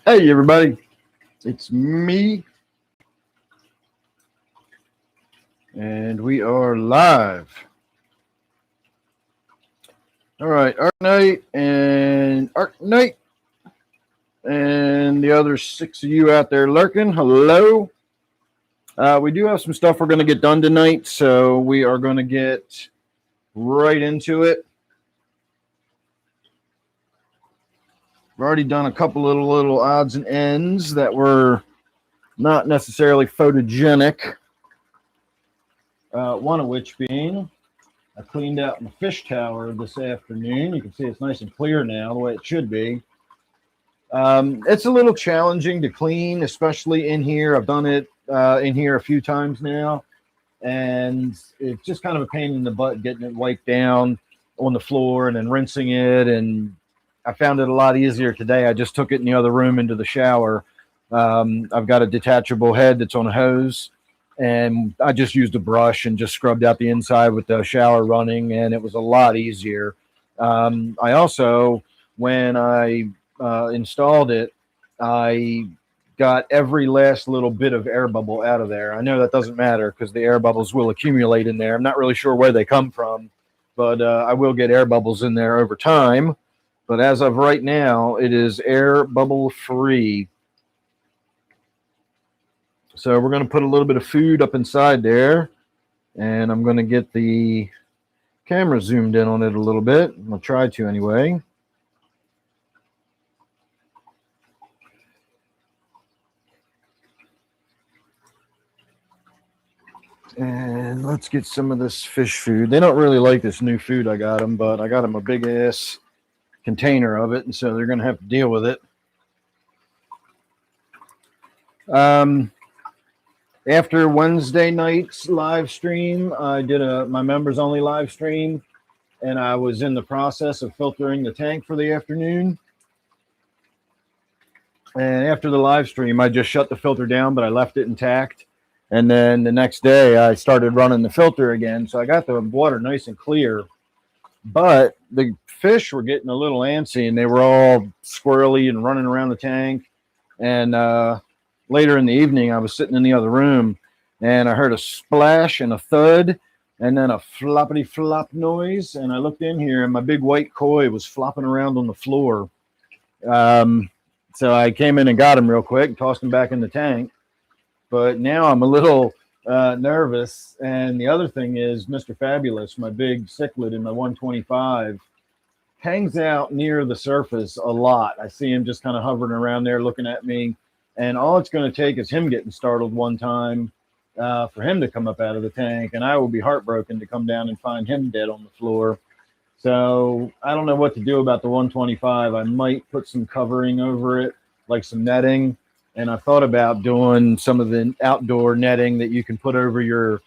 Hey, everybody. It's me, and we are live. All right, Arc Knight, and the other six of you out there lurking. Hello. We do have some stuff we're going to get done tonight, so we are going to get right into it. We've already done a couple little odds and ends that were not necessarily photogenic. One of which being I cleaned out my fish tower this afternoon. You can see it's nice and clear now, the way it should be. It's a little challenging to clean, especially in here. I've done it in here a few times now, and it's just kind of a pain in the butt getting it wiped down on the floor and then rinsing it. And I found it a lot easier today. I just took it in the other room into the shower. I've got a detachable head that's on a hose, and I just used a brush and just scrubbed out the inside with the shower running, and it was a lot easier. I also, when I installed it, I got every last little bit of air bubble out of there. I know that doesn't matter because the air bubbles will accumulate in there. I'm not really sure where they come from, but I will get air bubbles in there over time. But as of right now, it is air bubble free. So we're going to put a little bit of food up inside there, and I'm going to get the camera zoomed in on it a little bit. I'll try to anyway. And let's get some of this fish food. They don't really like this new food I got them, but I got them a big ass container of it, and so they're going to have to deal with it. After Wednesday night's live stream, I did my members only live stream, and I was in the process of filtering the tank for the afternoon. And after the live stream, I just shut the filter down, but I left it intact. And then the next day, I started running the filter again. So I got the water nice and clear. But the fish were getting a little antsy, and they were all squirrely and running around the tank. And later in the evening, I was sitting in the other room, and I heard a splash and a thud, and then a floppity flop noise. And I looked in here, and my big white koi was flopping around on the floor. So I came in and got him real quick and tossed him back in the tank. But now I'm a little nervous. And the other thing is Mr. Fabulous, my big cichlid in my 125, hangs out near the surface a lot. I see him just kind of hovering around there looking at me. And all it's going to take is him getting startled one time for him to come up out of the tank. And I will be heartbroken to come down and find him dead on the floor. So I don't know what to do about the 125. I might put some covering over it, like some netting. And I thought about doing some of the outdoor netting that you can put over your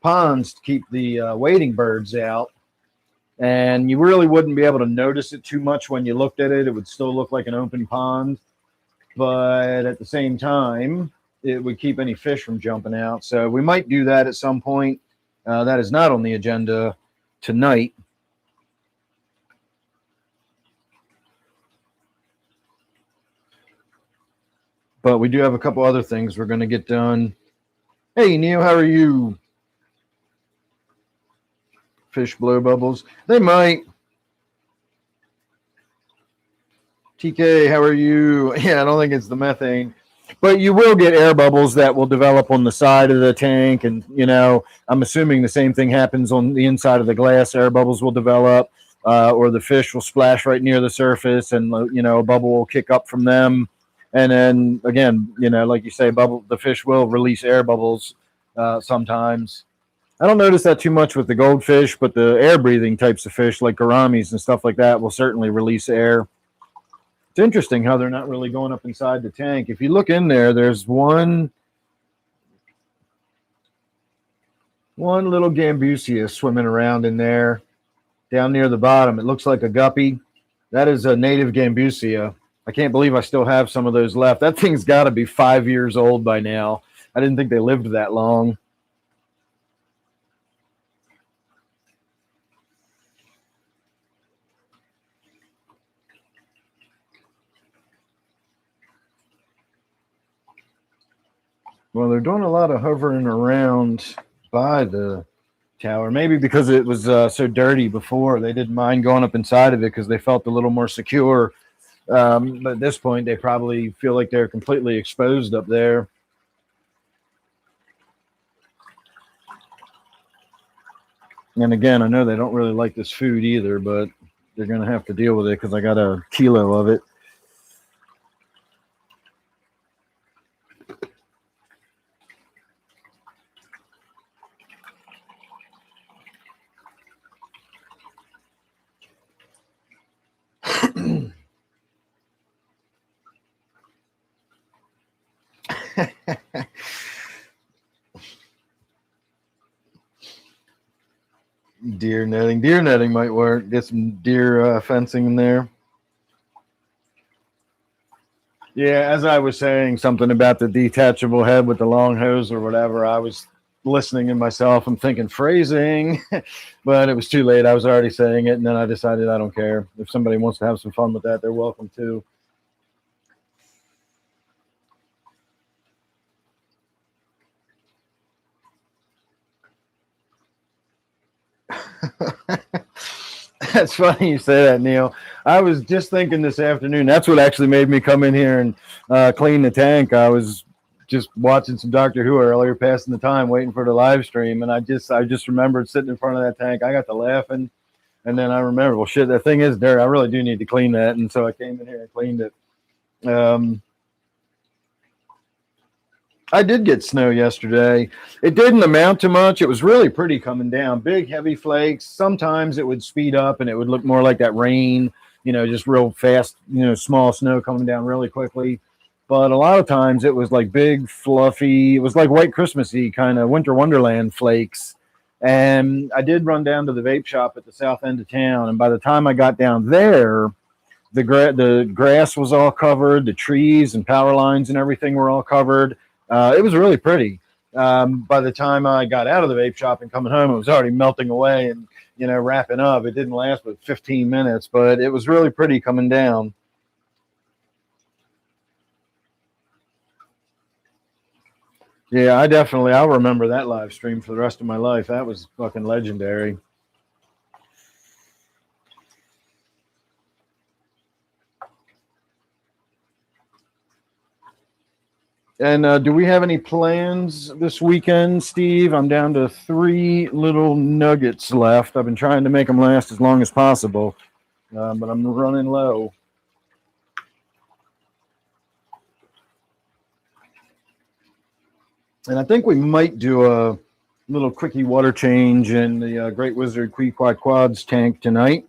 ponds to keep the wading birds out. And you really wouldn't be able to notice it too much when you looked at it. It would still look like an open pond. But at the same time, it would keep any fish from jumping out. So we might do that at some point. That is not on the agenda tonight. But we do have a couple other things we're going to get done. Hey, Neil, how are you? Fish blow bubbles. They might. TK, how are you? Yeah, I don't think it's the methane. But you will get air bubbles that will develop on the side of the tank. And, I'm assuming the same thing happens on the inside of the glass. Air bubbles will develop, or the fish will splash right near the surface, and, a bubble will kick up from them. And then again, like you say, the fish will release air bubbles sometimes. I don't notice that too much with the goldfish, but the air breathing types of fish like gouramis and stuff like that will certainly release air. It's interesting how they're not really going up inside the tank. If you look in there, there's one little gambusia swimming around in there down near the bottom. It looks like a guppy. That is a native gambusia. I can't believe I still have some of those left. That thing's got to be 5 years old by now. I didn't think they lived that long. Well, they're doing a lot of hovering around by the tower. Maybe because it was so dirty before, they didn't mind going up inside of it because they felt a little more secure. But at this point, they probably feel like they're completely exposed up there. And again, I know they don't really like this food either, but they're going to have to deal with it because I got a kilo of it. Deer netting. Deer netting might work. Get some deer fencing in there. Yeah, as I was saying something about the detachable head with the long hose or whatever, I was listening to myself and thinking phrasing, but it was too late. I was already saying it, and then I decided I don't care. If somebody wants to have some fun with that, they're welcome to. That's funny you say that, Neil. I was just thinking this afternoon. That's what actually made me come in here and clean the tank. I was just watching some Doctor Who earlier, passing the time, waiting for the live stream, and I just remembered sitting in front of that tank. I got to laughing, and then I remembered, well, shit, that thing is dirty. I really do need to clean that, and so I came in here and cleaned it. Um, I did get snow yesterday. It didn't amount to much. It was really pretty coming down. Big, heavy flakes. Sometimes it would speed up and it would look more like that rain, just real fast, small snow coming down really quickly. But a lot of times it was like big, fluffy. It was like white Christmassy kind of winter wonderland flakes. And I did run down to the vape shop at the south end of town. And by the time I got down there, the grass was all covered. The trees and power lines and everything were all covered. It was really pretty. By the time I got out of the vape shop and coming home, it was already melting away and wrapping up. It didn't last but 15 minutes, but it was really pretty coming down. Yeah, I'll remember that live stream for the rest of my life. That was fucking legendary. And do we have any plans this weekend, Steve? I'm down to 3 little nuggets left. I've been trying to make them last as long as possible, but I'm running low. And I think we might do a little quickie water change in the Great Wizard Quads tank tonight.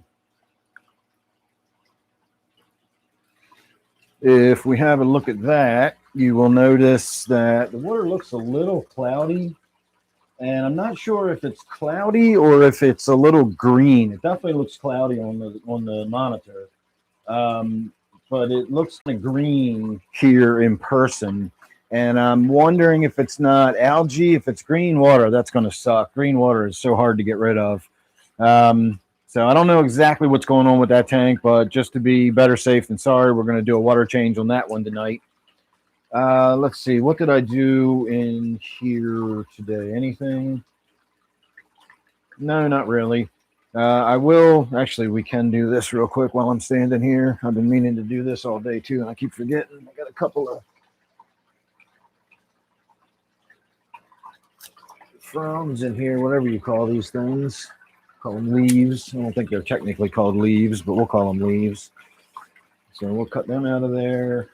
If we have a look at that, you will notice that the water looks a little cloudy. And I'm not sure if it's cloudy or if it's a little green. It definitely looks cloudy on the monitor. But it looks kind of green here in person. And I'm wondering if it's not algae. If it's green water, that's going to suck. Green water is so hard to get rid of. So I don't know exactly what's going on with that tank, but just to be better safe than sorry, we're going to do a water change on that one tonight. Let's see. What did I do in here today? Anything? No, not really. I will. Actually, we can do this real quick while I'm standing here. I've been meaning to do this all day, too, and I keep forgetting. I got a couple of fronds in here, whatever you call these things. Call them leaves. I don't think they're technically called leaves, but we'll call them leaves. So we'll cut them out of there.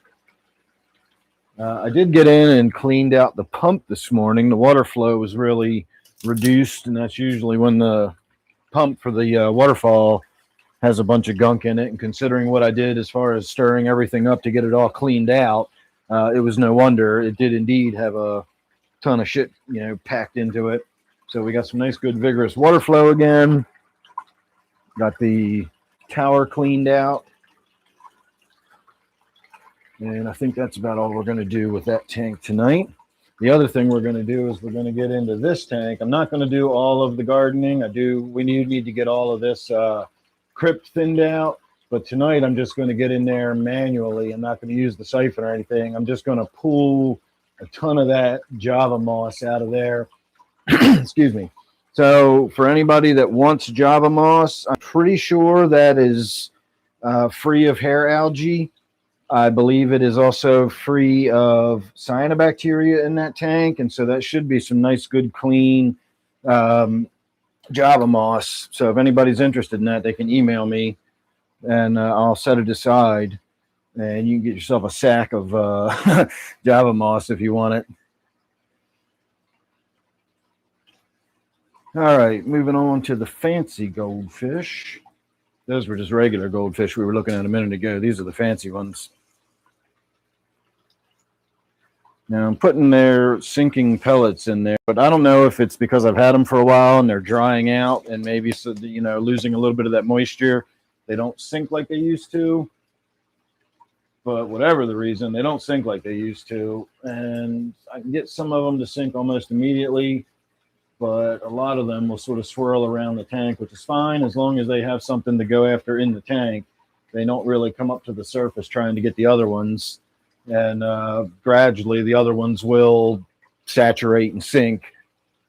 I did get in and cleaned out the pump this morning. The water flow was really reduced, and that's usually when the pump for the waterfall has a bunch of gunk in it. And considering what I did as far as stirring everything up to get it all cleaned out, it was no wonder. It did indeed have a ton of shit, packed into it. So we got some nice, good, vigorous water flow again. Got the tower cleaned out. And I think that's about all we're going to do with that tank tonight. The other thing we're going to do is we're going to get into this tank. I'm not going to do all of the gardening. We need to get all of this crypt thinned out. But tonight I'm just going to get in there manually. I'm not going to use the siphon or anything. I'm just going to pull a ton of that Java moss out of there. Excuse me. So for anybody that wants Java moss, I'm pretty sure that is free of hair algae. I believe it is also free of cyanobacteria in that tank, and so that should be some nice, good, clean Java moss. So if anybody's interested in that, they can email me, and I'll set it aside, and you can get yourself a sack of Java moss if you want it. All right, moving on to the fancy goldfish. Those were just regular goldfish we were looking at a minute ago. These are the fancy ones. Now I'm putting their sinking pellets in there, but I don't know if it's because I've had them for a while and they're drying out and maybe, so, you know, losing a little bit of that moisture. They don't sink like they used to. But whatever the reason, they don't sink like they used to. And I can get some of them to sink almost immediately, but a lot of them will sort of swirl around the tank, which is fine as long as they have something to go after in the tank. They don't really come up to the surface trying to get the other ones. And gradually the other ones will saturate and sink.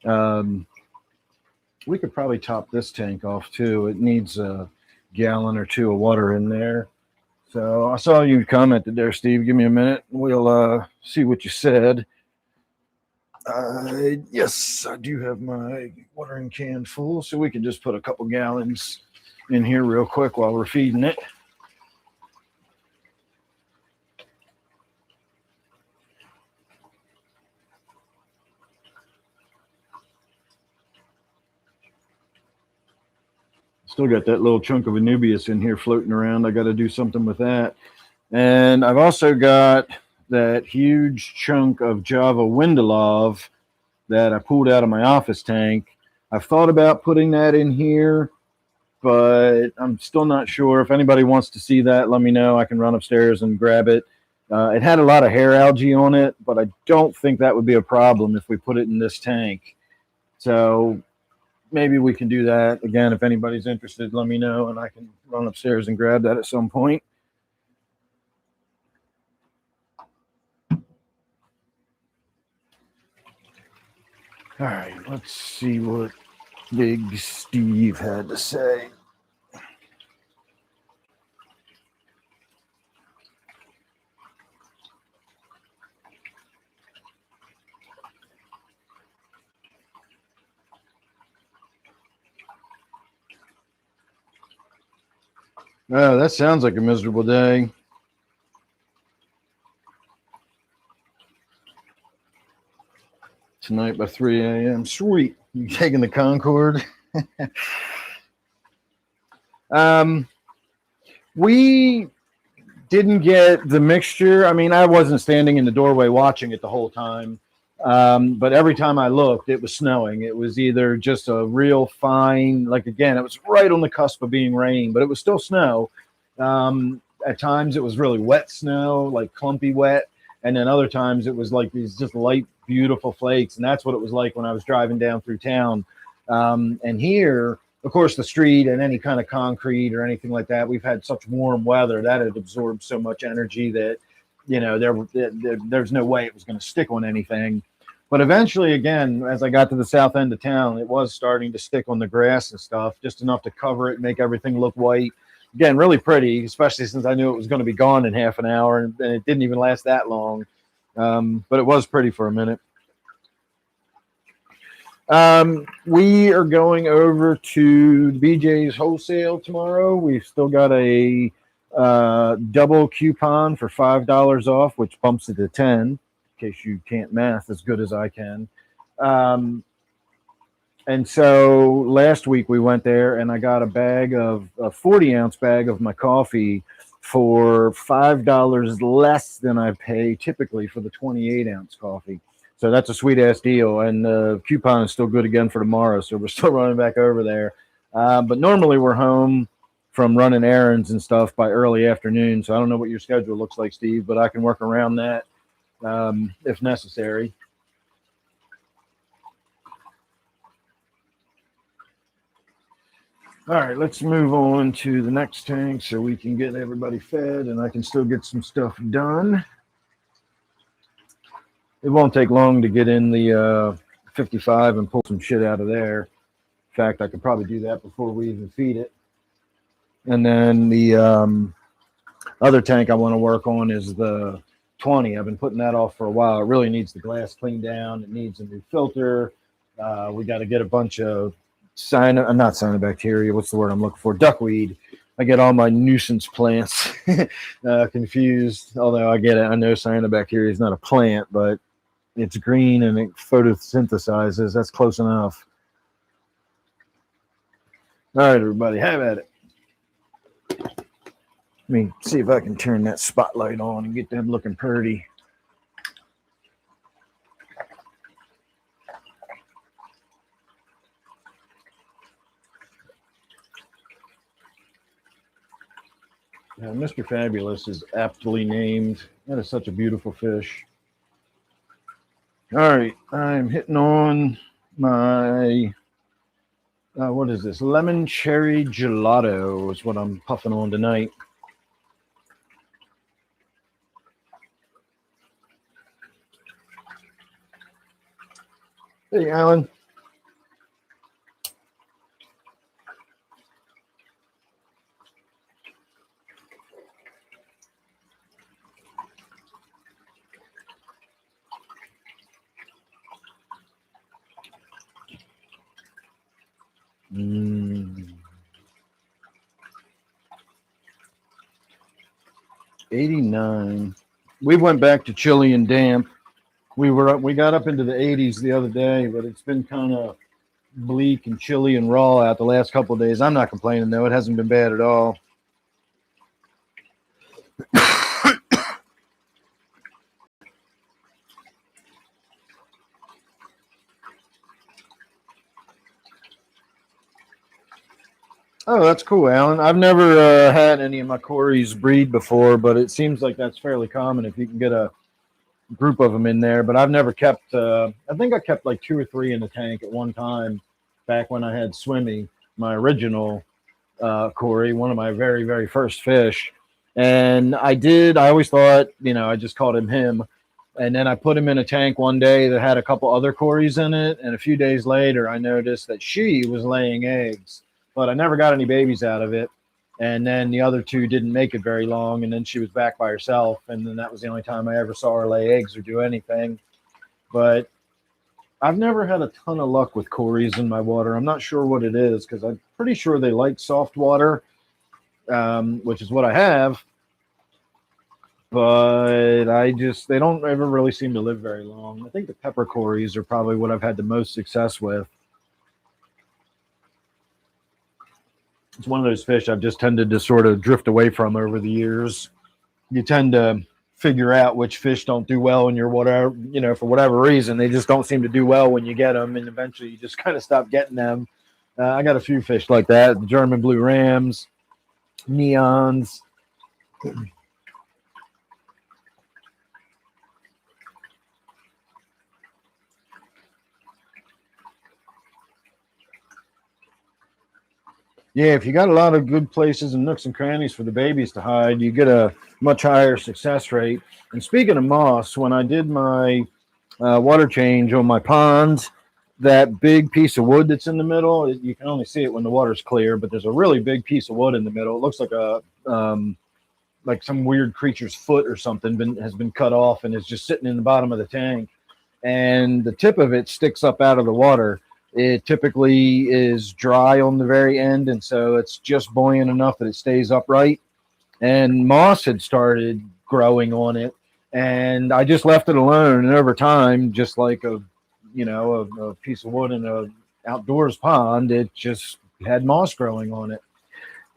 We could probably top this tank off too. It needs a gallon or two of water in there. So I saw you commented there, Steve. Give me a minute. We'll see what you said. Yes, I do have my watering can full, so we can just put a couple gallons in here real quick while we're feeding it. Still got that little chunk of Anubias in here floating around. I got to do something with that. And I've also got that huge chunk of Java Windelov that I pulled out of my office tank. I've thought about putting that in here, but I'm still not sure. If anybody wants to see that, let me know. I can run upstairs and grab it. It had a lot of hair algae on it, but I don't think that would be a problem if we put it in this tank. So maybe we can do that. Again, if anybody's interested, let me know, and I can run upstairs and grab that at some point. All right, let's see what Big Steve had to say. Oh, that sounds like a miserable day. Tonight by 3 a.m. Sweet. You taking the Concorde? We didn't get the mixture. I mean, I wasn't standing in the doorway watching it the whole time. But every time I looked, it was snowing. It was either just a real fine, like, again, it was right on the cusp of being rain, but it was still snow. At times it was really wet snow, like clumpy wet. And then other times it was like these just light, beautiful flakes. And that's what it was like when I was driving down through town. And here, of course, the street and any kind of concrete or anything like that, we've had such warm weather that it absorbed so much energy that, you know, there's no way it was going to stick on anything. But eventually, again, as I got to the south end of town, it was starting to stick on the grass and stuff, just enough to cover it, make everything look white. Again, really pretty, especially since I knew it was going to be gone in half an hour, and it didn't even last that long. But it was pretty for a minute. We are going over to BJ's Wholesale tomorrow. We've still got a double coupon for $5 off, which bumps it to 10, in case you can't math as good as I can. And so last week we went there and I got a 40-ounce bag of my coffee for $5 less than I pay typically for the 28-ounce coffee. So that's a sweet ass deal. And the coupon is still good again for tomorrow. So we're still running back over there. But normally we're home from running errands and stuff by early afternoon. So I don't know what your schedule looks like, Steve, but I can work around that if necessary. All right, let's move on to the next tank so we can get everybody fed and I can still get some stuff done. it won't take long to get in the 55 and pull some shit out of there. In fact, I could probably do that before we even feed it. And then the other tank I want to work on is the 20. I've been putting that off for a while. It really needs the glass cleaned down. It needs a new filter. We got to get a bunch of not cyanobacteria. What's the word I'm looking for? Duckweed. I get all my nuisance plants confused. Although I get it, I know cyanobacteria is not a plant, but it's green and it photosynthesizes. That's close enough. All right, everybody, have at it. Let me see if I can turn that spotlight on and get them looking pretty. Now, Mr. Fabulous is aptly named. That is such a beautiful fish. All right, I'm hitting on my, what is this? Lemon cherry gelato is what I'm puffing on tonight. Hey, Alan. Mm. 89. We went back to chilly and damp. We got up into the 80s the other day, but it's been kind of bleak and chilly and raw out the last couple of days. I'm not complaining though; it hasn't been bad at all. Oh, that's cool, Alan. I've never had any of my Corys breed before, but it seems like that's fairly common if you can get a group of them in there. But I've never kept. I think I kept like 2 or 3 in the tank at one time, back when I had Swimmy, my original Cory, one of my very, very first fish. And I always thought, I just called him. And then I put him in a tank one day that had a couple other Corys in it. And a few days later, I noticed that she was laying eggs, but I never got any babies out of it. And then the other 2 didn't make it very long. And then she was back by herself. And then that was the only time I ever saw her lay eggs or do anything. But I've never had a ton of luck with Corys in my water. I'm not sure what it is because I'm pretty sure they like soft water, which is what I have. But they don't ever really seem to live very long. I think the pepper Corys are probably what I've had the most success with. It's one of those fish I've just tended to sort of drift away from over the years. You tend to figure out which fish don't do well in your water, for whatever reason. They just don't seem to do well when you get them, and eventually you just kind of stop getting them. I got a few fish like that, the German blue rams, neons. Yeah, if you got a lot of good places and nooks and crannies for the babies to hide, you get a much higher success rate. And speaking of moss, when I did my water change on my ponds, that big piece of wood that's in the middle, you can only see it when the water's clear, but there's a really big piece of wood in the middle. It looks like like some weird creature's foot or something has been cut off and is just sitting in the bottom of the tank. And the tip of it sticks up out of the water. It typically is dry on the very end, and so it's just buoyant enough that it stays upright. And moss had started growing on it, and I just left it alone. And over time, just like a piece of wood in a outdoors pond, it just had moss growing on it.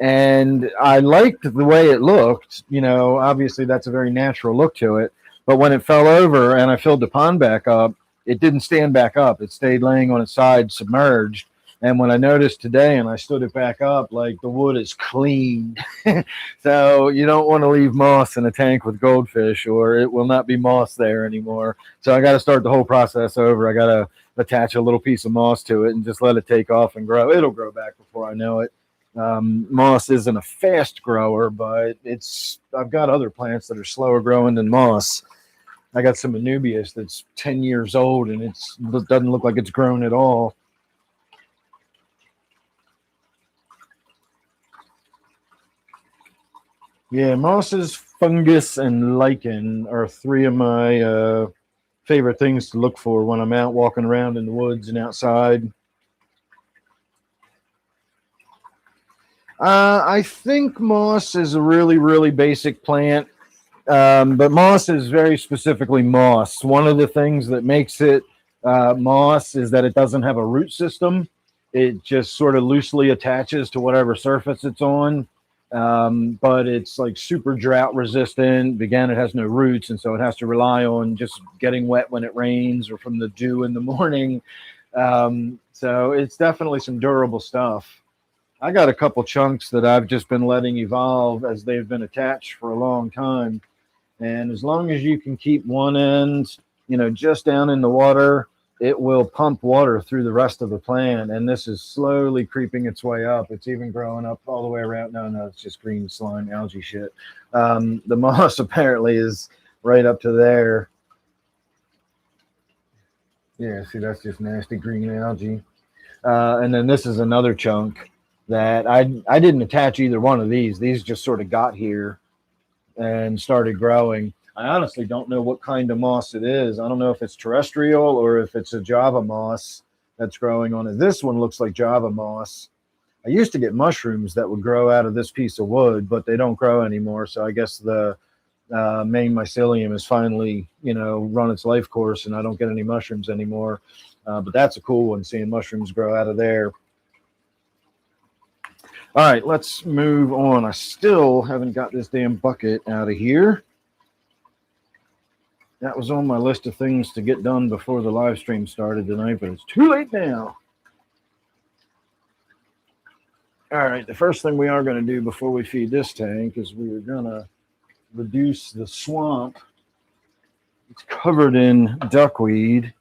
And I liked the way it looked. Obviously that's a very natural look to it. But when it fell over and I filled the pond back up, it didn't stand back up. It stayed laying on its side submerged. And when I noticed today and I stood it back up, like the wood is clean. So you don't want to leave moss in a tank with goldfish or it will not be moss there anymore. So I got to start the whole process over. I got to attach a little piece of moss to it and just let it take off and grow. It'll grow back before I know it. Moss isn't a fast grower, but I've got other plants that are slower growing than moss. I got some Anubias that's 10 years old, and it doesn't look like it's grown at all. Yeah, mosses, fungus, and lichen are three of my favorite things to look for when I'm out walking around in the woods and outside. I think moss is a really, really basic plant, but moss is very specifically moss. One of the things that makes it moss is that it doesn't have a root system. It just sort of loosely attaches to whatever surface it's on. But it's like super drought resistant. Again, it has no roots, and so it has to rely on just getting wet when it rains or from the dew in the morning. So it's definitely some durable stuff. I got a couple chunks that I've just been letting evolve as they've been attached for a long time. And as long as you can keep one end, just down in the water, it will pump water through the rest of the plant. And this is slowly creeping its way up. It's even growing up all the way around. No, it's just green slime, algae shit. The moss apparently is right up to there. Yeah, see, that's just nasty green algae. And then this is another chunk that I didn't attach either one of these. These just sort of got here and started growing. I honestly don't know what kind of moss it is. I don't know if it's terrestrial or if it's a Java moss that's growing on it. This one looks like Java moss. I used to get mushrooms that would grow out of this piece of wood, but they don't grow anymore. So I guess the main mycelium has finally, run its life course, and I don't get any mushrooms anymore. But that's a cool one, seeing mushrooms grow out of there. All right, let's move on. I still haven't got this damn bucket out of here. That was on my list of things to get done before the live stream started tonight, but it's too late now. All right, the first thing we are going to do before we feed this tank is we are going to reduce the swamp. It's covered in duckweed.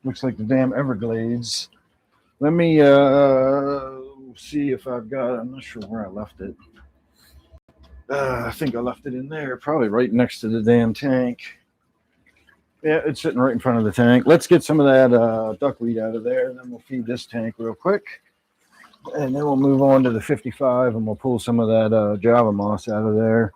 Looks like the damn Everglades. Let me see if I've got, I'm not sure where I left it. I think I left it in there, probably right next to the damn tank. Yeah, it's sitting right in front of the tank. Let's get some of that duckweed out of there, and then we'll feed this tank real quick. And then we'll move on to the 55, and we'll pull some of that Java moss out of there.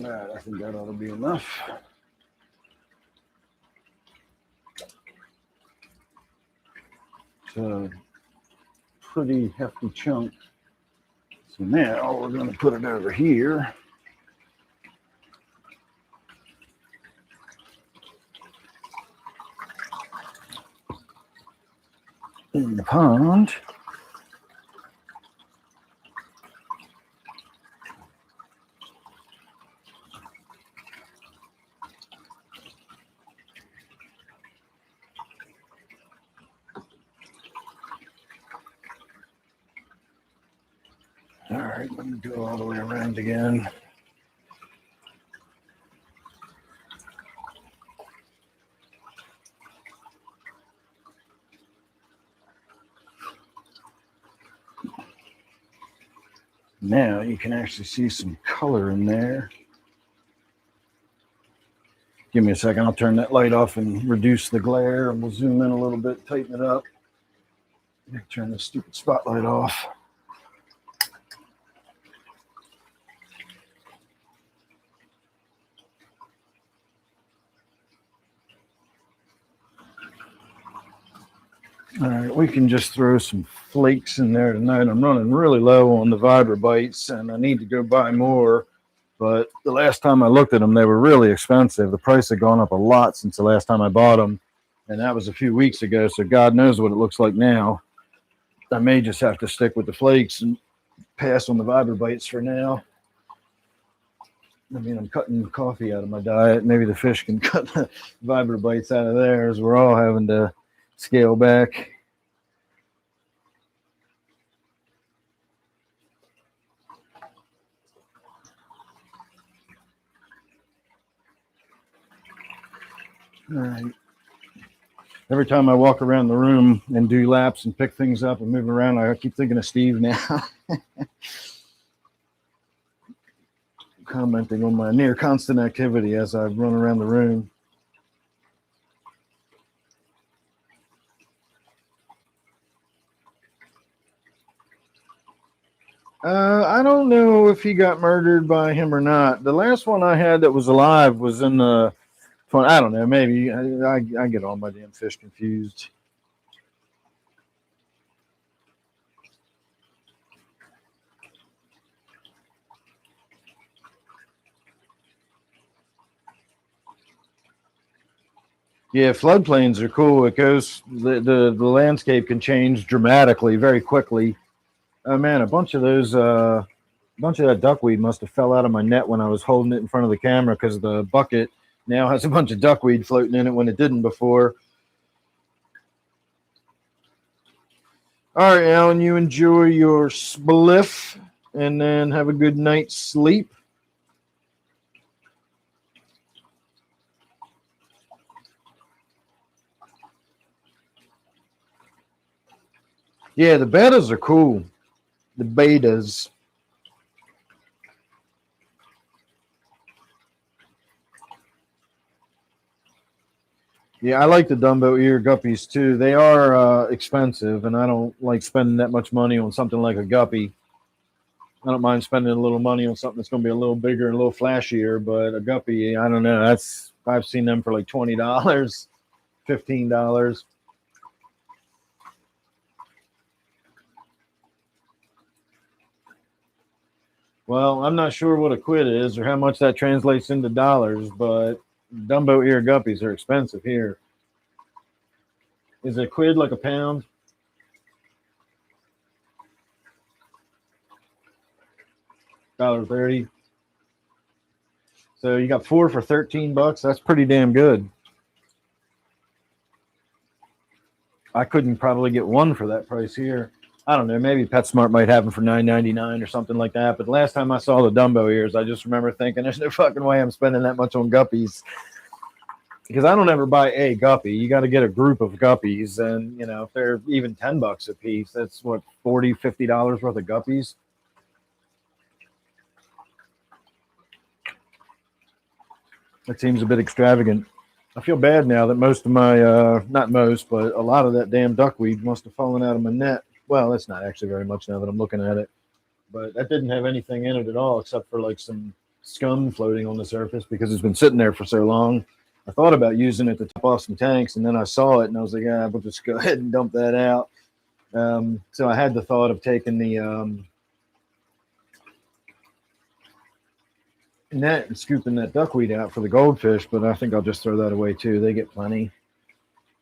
All right, I think that ought to be enough. It's a pretty hefty chunk. So now we're going to put it over here. In the pond. All right, let me go all the way around again. Now you can actually see some color in there. Give me a second, I'll turn that light off and reduce the glare, and we'll zoom in a little bit, tighten it up. Turn this stupid spotlight off. All right, we can just throw some flakes in there tonight. I'm running really low on the Vibrabites, and I need to go buy more. But the last time I looked at them, they were really expensive. The price had gone up a lot since the last time I bought them. And that was a few weeks ago, so God knows what it looks like now. I may just have to stick with the flakes and pass on the Vibrobites for now. I mean, I'm cutting coffee out of my diet. Maybe the fish can cut the Vibrobites out of theirs. We're all having to scale back. All right. Every time I walk around the room and do laps and pick things up and move around, I keep thinking of Steve now. Commenting on my near constant activity as I run around the room. I don't know if he got murdered by him or not. The last one I had that was alive was in the... I don't know. Maybe I get all my damn fish confused. Yeah, floodplains are cool. It goes the landscape can change dramatically very quickly. Oh man, a bunch of that duckweed must have fell out of my net when I was holding it in front of the camera because the bucket now has a bunch of duckweed floating in it when it didn't before. All right, Alan, you enjoy your spliff and then have a good night's sleep. Yeah, the betas are cool. The betas. Yeah, I like the Dumbo ear guppies too. They are expensive, and I don't like spending that much money on something like a guppy. I don't mind spending a little money on something that's going to be a little bigger and a little flashier, but a guppy, I don't know. I've seen them for like $20, $15. Well, I'm not sure what a quid is or how much that translates into dollars, but Dumbo ear guppies are expensive here. Is a quid like a pound? $1.30. So you got 4 for $13. That's pretty damn good. I couldn't probably get one for that price here. I don't know. Maybe PetSmart might have them for $9.99 or something like that. But the last time I saw the Dumbo ears, I just remember thinking, there's no fucking way I'm spending that much on guppies. Because I don't ever buy a guppy. You got to get a group of guppies. And, you know, if they're even $10 a piece, that's what, $40, $50 worth of guppies. That seems a bit extravagant. I feel bad now that most of my, not most, but a lot of that damn duckweed must have fallen out of my net. Well, that's not actually very much now that I'm looking at it. But that didn't have anything in it at all except for like some scum floating on the surface because it's been sitting there for so long. I thought about using it to top off some tanks, and then I saw it, and I was like, yeah, we'll just go ahead and dump that out. So I had the thought of taking the net and scooping that duckweed out for the goldfish, but I think I'll just throw that away too. They get plenty.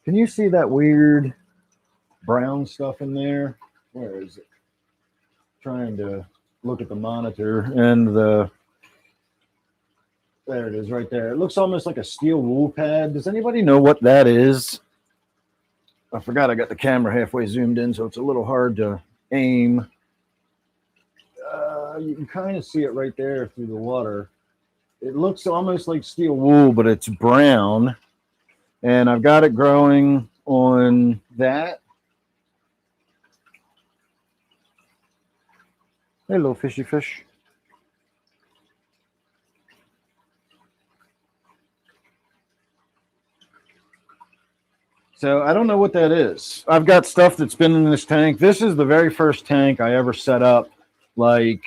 Can you see that weird brown stuff in there? Where is it? Trying to look at the monitor and there it is right there. It looks almost like a steel wool pad. Does anybody know what that is? I forgot I got the camera halfway zoomed in, so it's a little hard to aim. You can kind of see it right there through the water. It looks almost like steel wool, but it's brown. And I've got it growing on that. Hey, little fishy fish. So I don't know what that is. I've got stuff that's been in this tank. This is the very first tank I ever set up, like,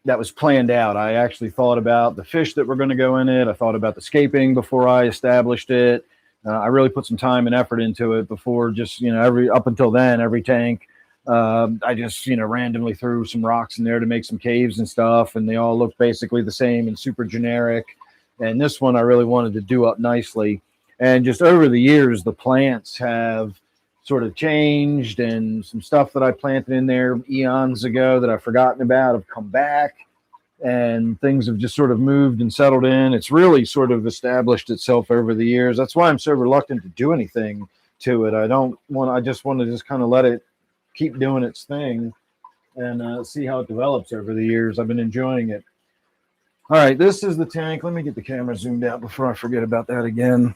that was planned out. I actually thought about the fish that were going to go in it. I thought about the scaping before I established it. I really put some time and effort into it before just, up until then, every tank, I just, randomly threw some rocks in there to make some caves and stuff. And they all look basically the same and super generic. And this one I really wanted to do up nicely. And just over the years, the plants have sort of changed, and some stuff that I planted in there eons ago that I've forgotten about have come back, and things have just sort of moved and settled in. It's really sort of established itself over the years. That's why I'm so reluctant to do anything to it. I just want to just kind of let it keep doing its thing and see how it develops over the years. I've been enjoying it. All right, this is the tank. Let me get the camera zoomed out before I forget about that again.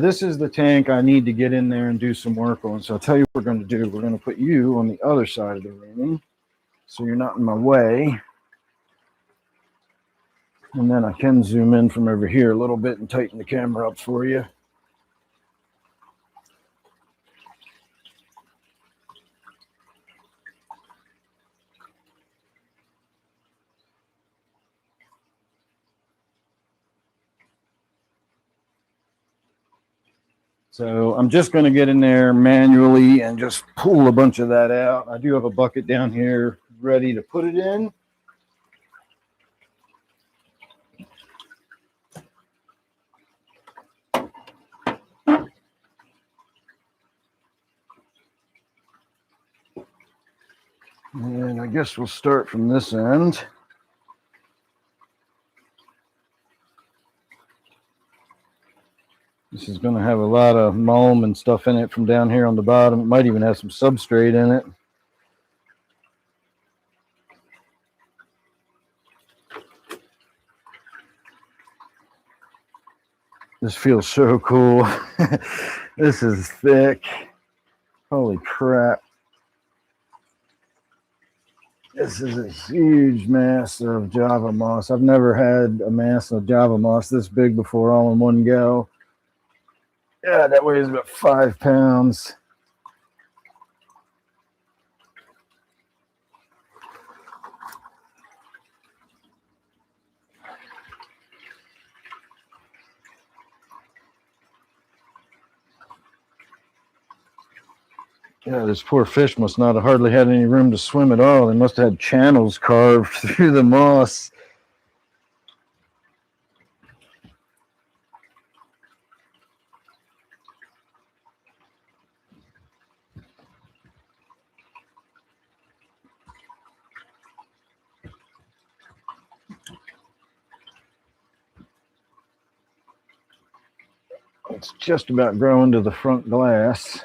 This is the tank I need to get in there and do some work on. So I'll tell you what we're going to do. We're going to put you on the other side of the room so you're not in my way. And then I can zoom in from over here a little bit and tighten the camera up for you. So I'm just going to get in there manually and just pull a bunch of that out. I do have a bucket down here ready to put it in. And I guess we'll start from this end. This is going to have a lot of mulch and stuff in it from down here on the bottom. It might even have some substrate in it. This feels so cool. This is thick. Holy crap. This is a huge mass of Java moss. I've never had a mass of Java moss this big before, all in one go. Yeah, that weighs about 5 pounds. Yeah, this poor fish must not have hardly had any room to swim at all. They must have had channels carved through the moss. It's just about growing to the front glass.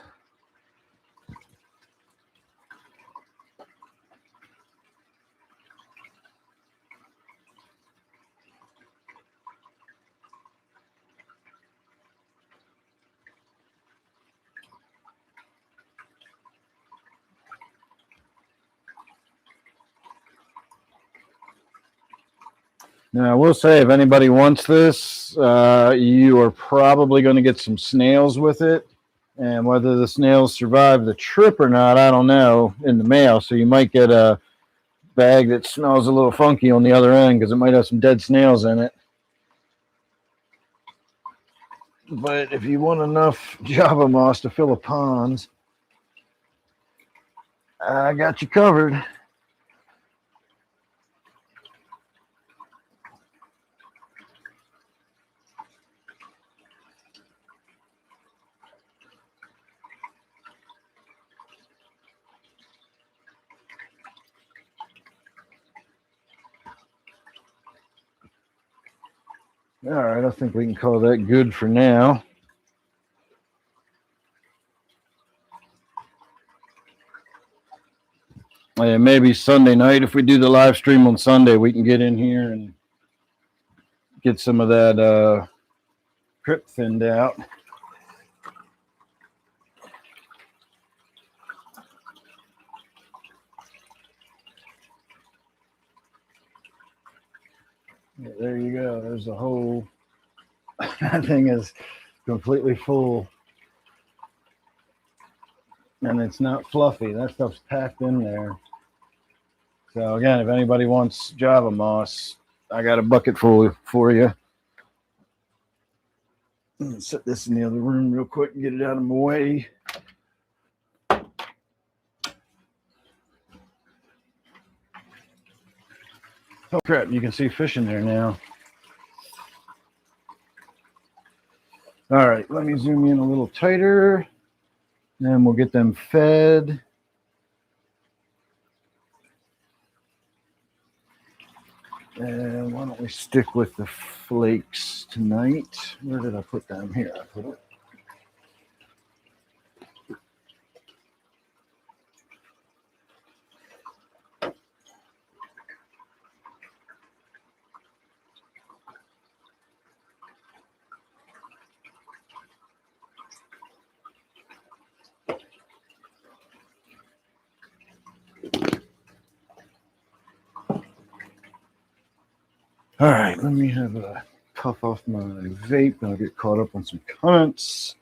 Now, I will say, if anybody wants this, you are probably going to get some snails with it. And whether the snails survive the trip or not, I don't know, in the mail. So you might get a bag that smells a little funky on the other end because it might have some dead snails in it. But if you want enough Java moss to fill a pond, I got you covered. All right, I think we can call that good for now. And maybe Sunday night, if we do the live stream on Sunday, we can get in here and get some of that crypt thinned out. Yeah, there you go. There's a hole. That thing is completely full. And it's not fluffy. That stuff's packed in there. So again, if anybody wants Java moss, I got a bucket full for you. Let's set this in the other room real quick and get it out of my way. Oh crap, you can see fish in there now. All right, let me zoom in a little tighter, and we'll get them fed. And why don't we stick with the flakes tonight? Where did I put them? Here, I put it. All right, let me have a puff off my vape. I'll get caught up on some comments.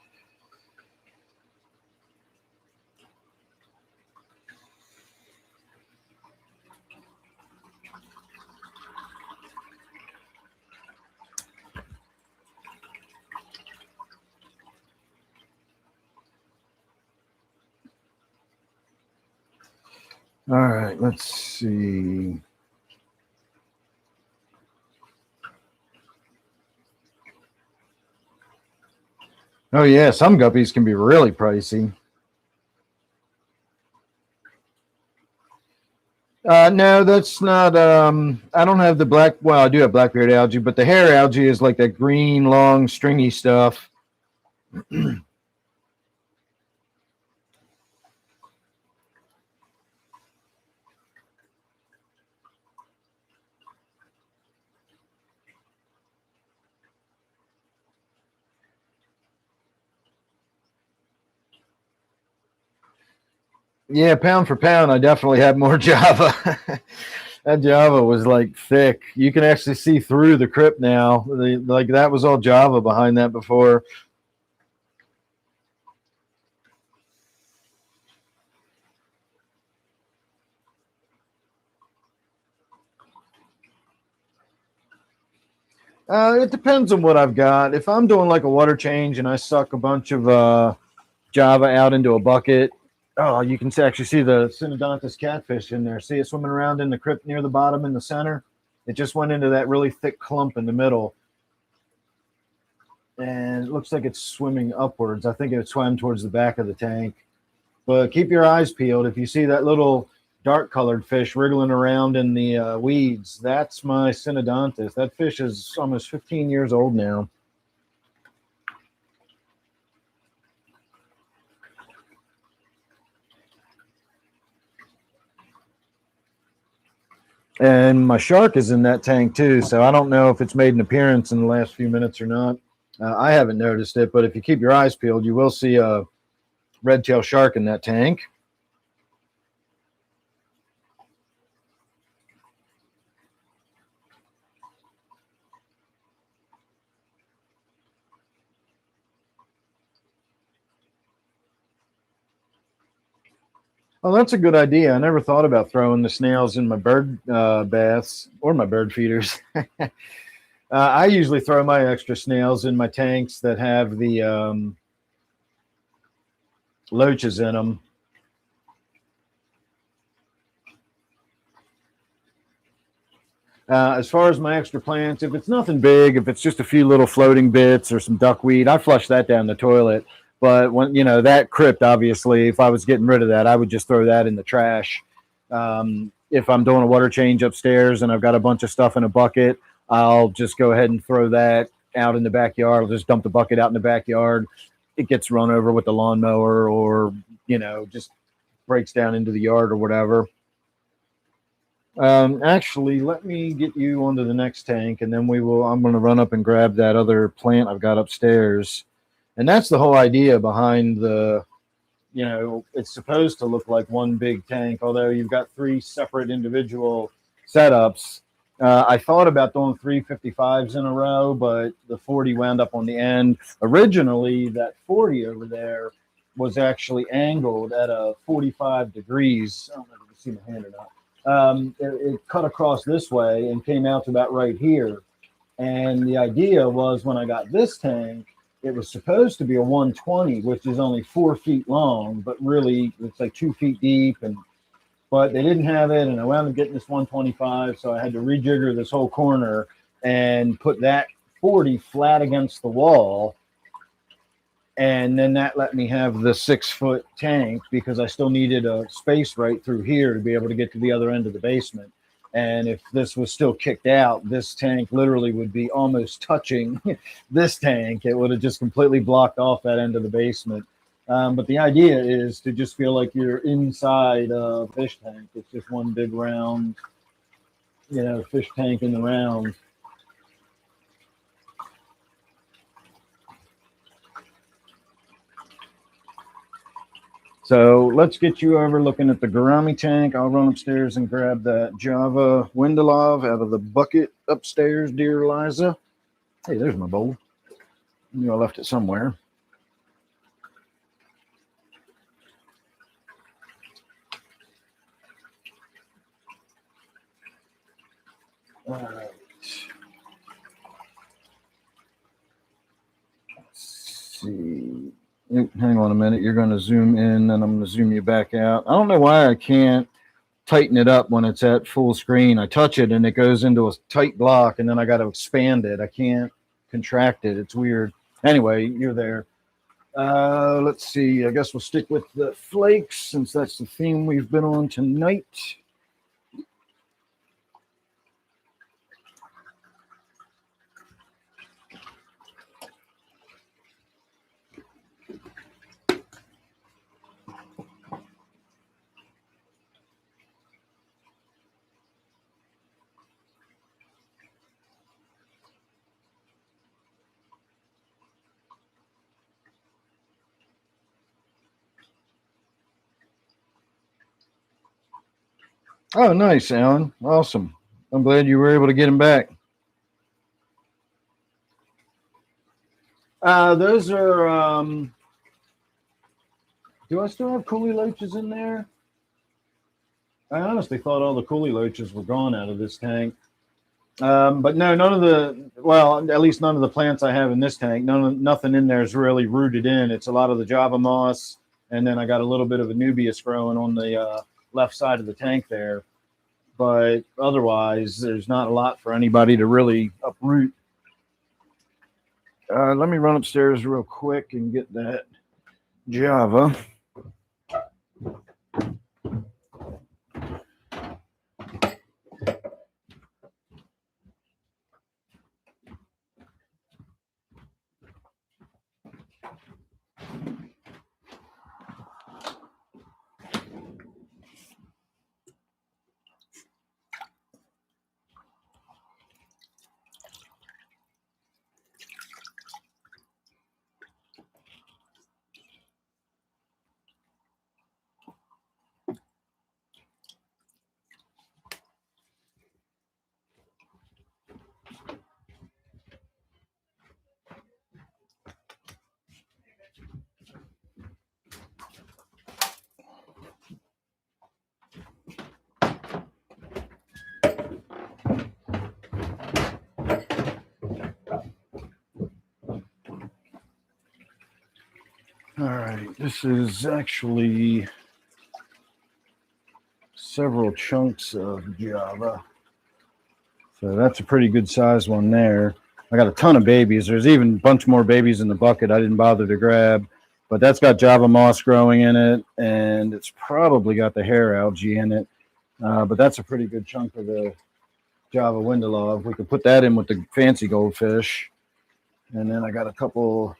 All right, let's see. Oh yeah, some guppies can be really pricey. No, that's not. I don't have the black. Well, I do have blackbeard algae, but the hair algae is like that green, long, stringy stuff. Yeah, pound for pound, I definitely have more Java. That Java was like thick. You can actually see through the crypt now. Like that was all Java behind that before. It depends on what I've got. If I'm doing like a water change and I suck a bunch of Java out into a bucket, oh, you can actually see the Synodontis catfish in there. See it swimming around in the crypt near the bottom in the center? It just went into that really thick clump in the middle. And it looks like it's swimming upwards. I think it swam towards the back of the tank. But keep your eyes peeled. If you see that little dark colored fish wriggling around in the weeds, that's my Synodontis. That fish is almost 15 years old now. And my shark is in that tank too, so I don't know if it's made an appearance in the last few minutes or not. I haven't noticed it, but if you keep your eyes peeled, you will see a red-tailed shark in that tank. Oh, that's a good idea. I never thought about throwing the snails in my bird baths or my bird feeders. I usually throw my extra snails in my tanks that have the loaches in them. As far as my extra plants, if it's nothing big, if it's just a few little floating bits or some duckweed, I flush that down the toilet. But when that crypt, obviously, if I was getting rid of that, I would just throw that in the trash. If I'm doing a water change upstairs and I've got a bunch of stuff in a bucket, I'll just go ahead and throw that out in the backyard. I'll just dump the bucket out in the backyard. It gets run over with the lawnmower, or just breaks down into the yard or whatever. Actually, let me get you onto the next tank, and then I'm going to run up and grab that other plant I've got upstairs. And that's the whole idea behind it's supposed to look like one big tank, although you've got three separate individual setups. I thought about doing 355s in a row, but the 40 wound up on the end. Originally, that 40 over there was actually angled at a 45 degrees. I don't know if you can see my hand or not. It cut across this way and came out to about right here. And the idea was, when I got this tank, it was supposed to be a 120, which is only 4 feet long, but really it's like 2 feet deep. But they didn't have it, and I wound up getting this 125, so I had to rejigger this whole corner and put that 40 flat against the wall. And then that let me have the 6-foot tank because I still needed a space right through here to be able to get to the other end of the basement. And if this was still kicked out, this tank literally would be almost touching this tank. It would have just completely blocked off that end of the basement. But the idea is to just feel like you're inside a fish tank. It's just one big round, fish tank in the round. So let's get you over looking at the gourami tank. I'll run upstairs and grab that Java Windalov out of the bucket upstairs, dear Eliza. Hey, there's my bowl. I knew I left it somewhere. All right. Let's see. Hang on a minute. You're going to zoom in, and I'm going to zoom you back out. I don't know why I can't tighten it up when it's at full screen. I touch it, and it goes into a tight block, and then I got to expand it. I can't contract it. It's weird. Anyway, you're there. Let's see. I guess we'll stick with the flakes since that's the theme we've been on tonight. Oh, nice, Alan. Awesome. I'm glad you were able to get him back. Those are, do I still have coolie loaches in there? I honestly thought all the coolie loaches were gone out of this tank. But no, at least none of the plants I have in this tank, nothing in there is really rooted in. It's a lot of the Java moss, and then I got a little bit of Anubias growing on the left side of the tank there. But otherwise, there's not a lot for anybody to really uproot. Let me run upstairs real quick and get that Java. All right, this is actually several chunks of Java. So that's a pretty good size one there. I got a ton of babies. There's even a bunch more babies in the bucket I didn't bother to grab. But that's got Java moss growing in it, and it's probably got the hair algae in it. But that's a pretty good chunk of the Java Windalov. We could put that in with the fancy goldfish. And then I got a couple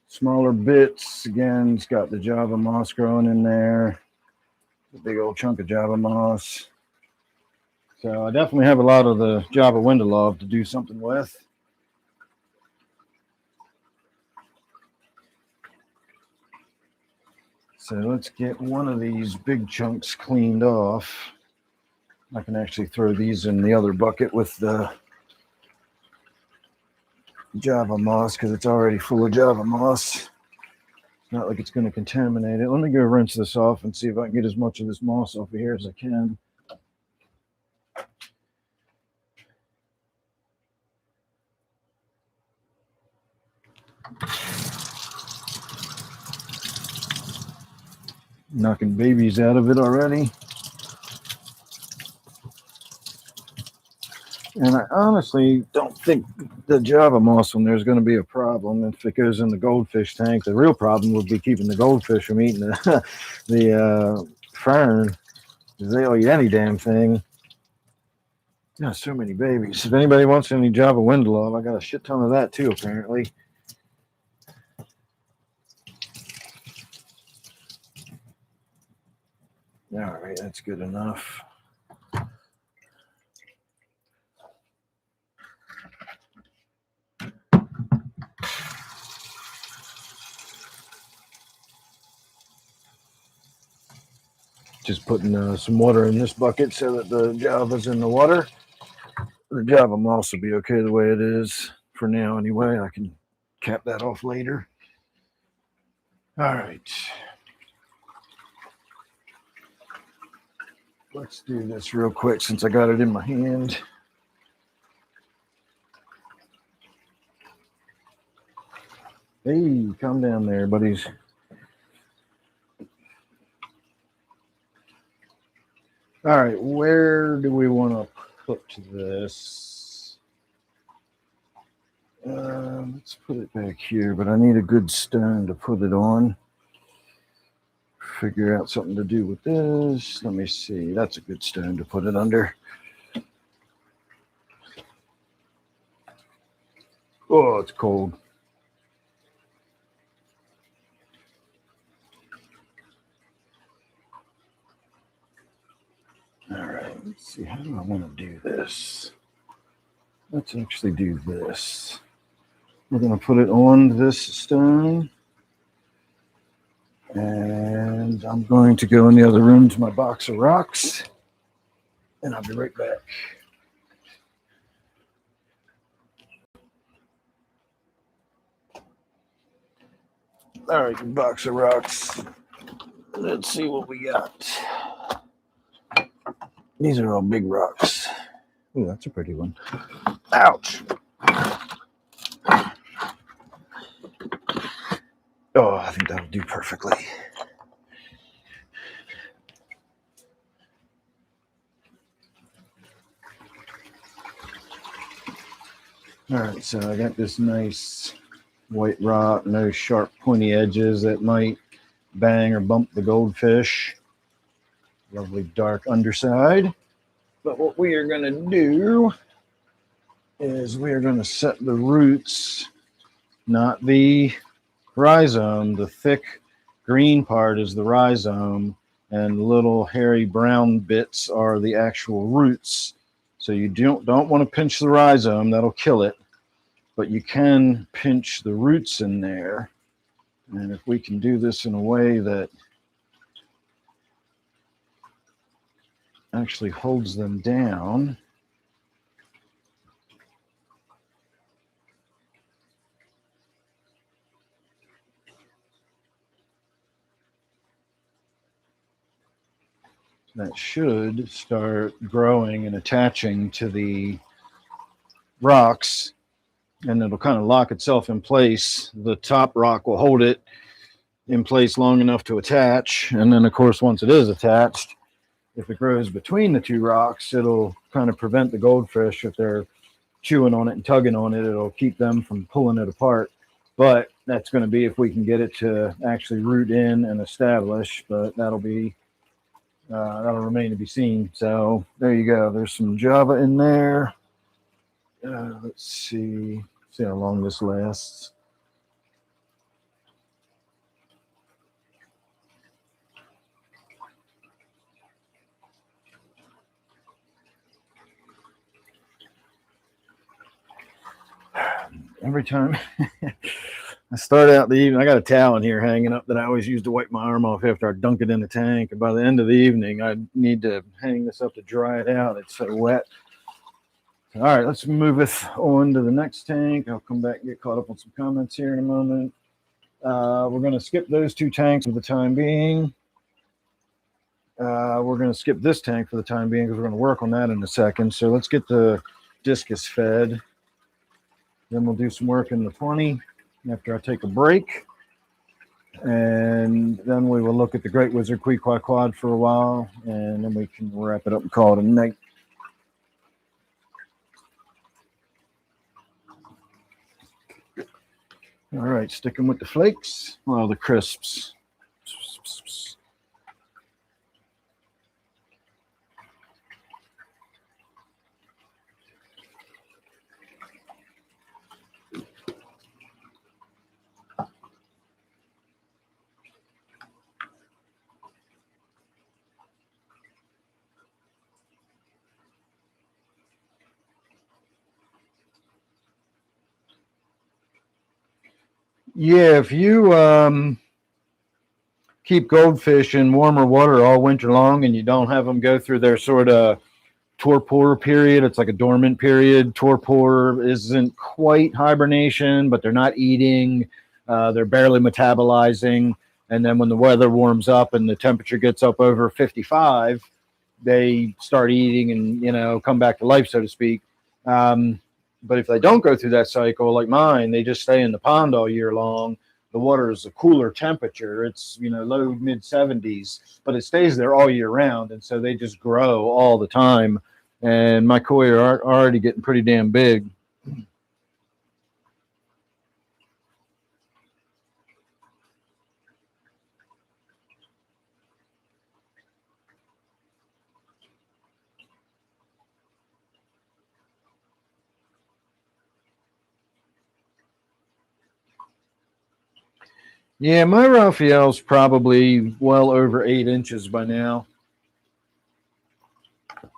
smaller bits. Again, it's got the Java moss growing in there. A big old chunk of Java moss. So I definitely have a lot of the Java Windalov to do something with. So let's get one of these big chunks cleaned off. I can actually throw these in the other bucket with the Java moss because it's already full of Java moss. Not like it's going to contaminate it. Let me go rinse this off and see if I can get as much of this moss off of here as I can. Knocking babies out of it already. And I honestly don't think the Java moss one there's going to be a problem if it goes in the goldfish tank. The real problem would be keeping the goldfish from eating the fern. They'll eat any damn thing. Yeah, so many babies. If anybody wants any Java Windelov, I got a shit ton of that too, apparently. All right, that's good enough. Just putting some water in this bucket so that the Java's in the water. The Java moss will be okay the way it is for now anyway. I can cap that off later. All right. Let's do this real quick since I got it in my hand. Hey, calm down there, buddies. All right, where do we want to put this? Let's put it back here, but I need a good stone to put it on. Figure out something to do with this. Let me see. That's a good stone to put it under. Oh, it's cold. All right, let's see. How do I want to do this? Let's actually do this. We're going to put it on this stone. And I'm going to go in the other room to my box of rocks. And I'll be right back. All right, box of rocks. Let's see what we got. These are all big rocks. Ooh, that's a pretty one. Ouch. Oh, I think that'll do perfectly. All right, so I got this nice white rock, no sharp pointy edges that might bang or bump the goldfish. Lovely dark underside. But what we are going to do is we are going to set the roots, not the rhizome. The thick green part is the rhizome, and the little hairy brown bits are the actual roots. So you don't want to pinch the rhizome, that'll kill it, but you can pinch the roots in there. And if we can do this in a way that actually holds them down, that should start growing and attaching to the rocks, and it'll kind of lock itself in place. The top rock will hold it in place long enough to attach, and then of course once it is attached, if it grows between the two rocks, it'll kind of prevent the goldfish, if they're chewing on it and tugging on it, it'll keep them from pulling it apart. But that's going to be if we can get it to actually root in and establish, but that'll remain to be seen. So there you go. There's some Java in there. Let's see how long this lasts. Every time I start out the evening, I got a towel in here hanging up that I always use to wipe my arm off after I dunk it in the tank. And by the end of the evening, I need to hang this up to dry it out. It's so wet. All right, let's move it on to the next tank. I'll come back and get caught up on some comments here in a moment. We're going to skip those two tanks for the time being. We're going to skip this tank for the time being because we're going to work on that in a second. So let's get the discus fed. Then we'll do some work in the 20 after I take a break. And then we will look at the Great Wizard Queequeg Quad for a while, and then we can wrap it up and call it a night. All right, sticking with the flakes. Well, the crisps. Yeah, if you keep goldfish in warmer water all winter long and you don't have them go through their sort of torpor period, it's like a dormant period. Torpor isn't quite hibernation, but they're not eating. They're barely metabolizing. And then when the weather warms up and the temperature gets up over 55, they start eating and, you know, come back to life, so to speak. But if they don't go through that cycle like mine, they just stay in the pond all year long. The water is a cooler temperature. It's, you know, low mid 70s, but it stays there all year round. And so they just grow all the time. And my koi are already getting pretty damn big. Yeah, my Raphael's probably well over 8 inches by now. I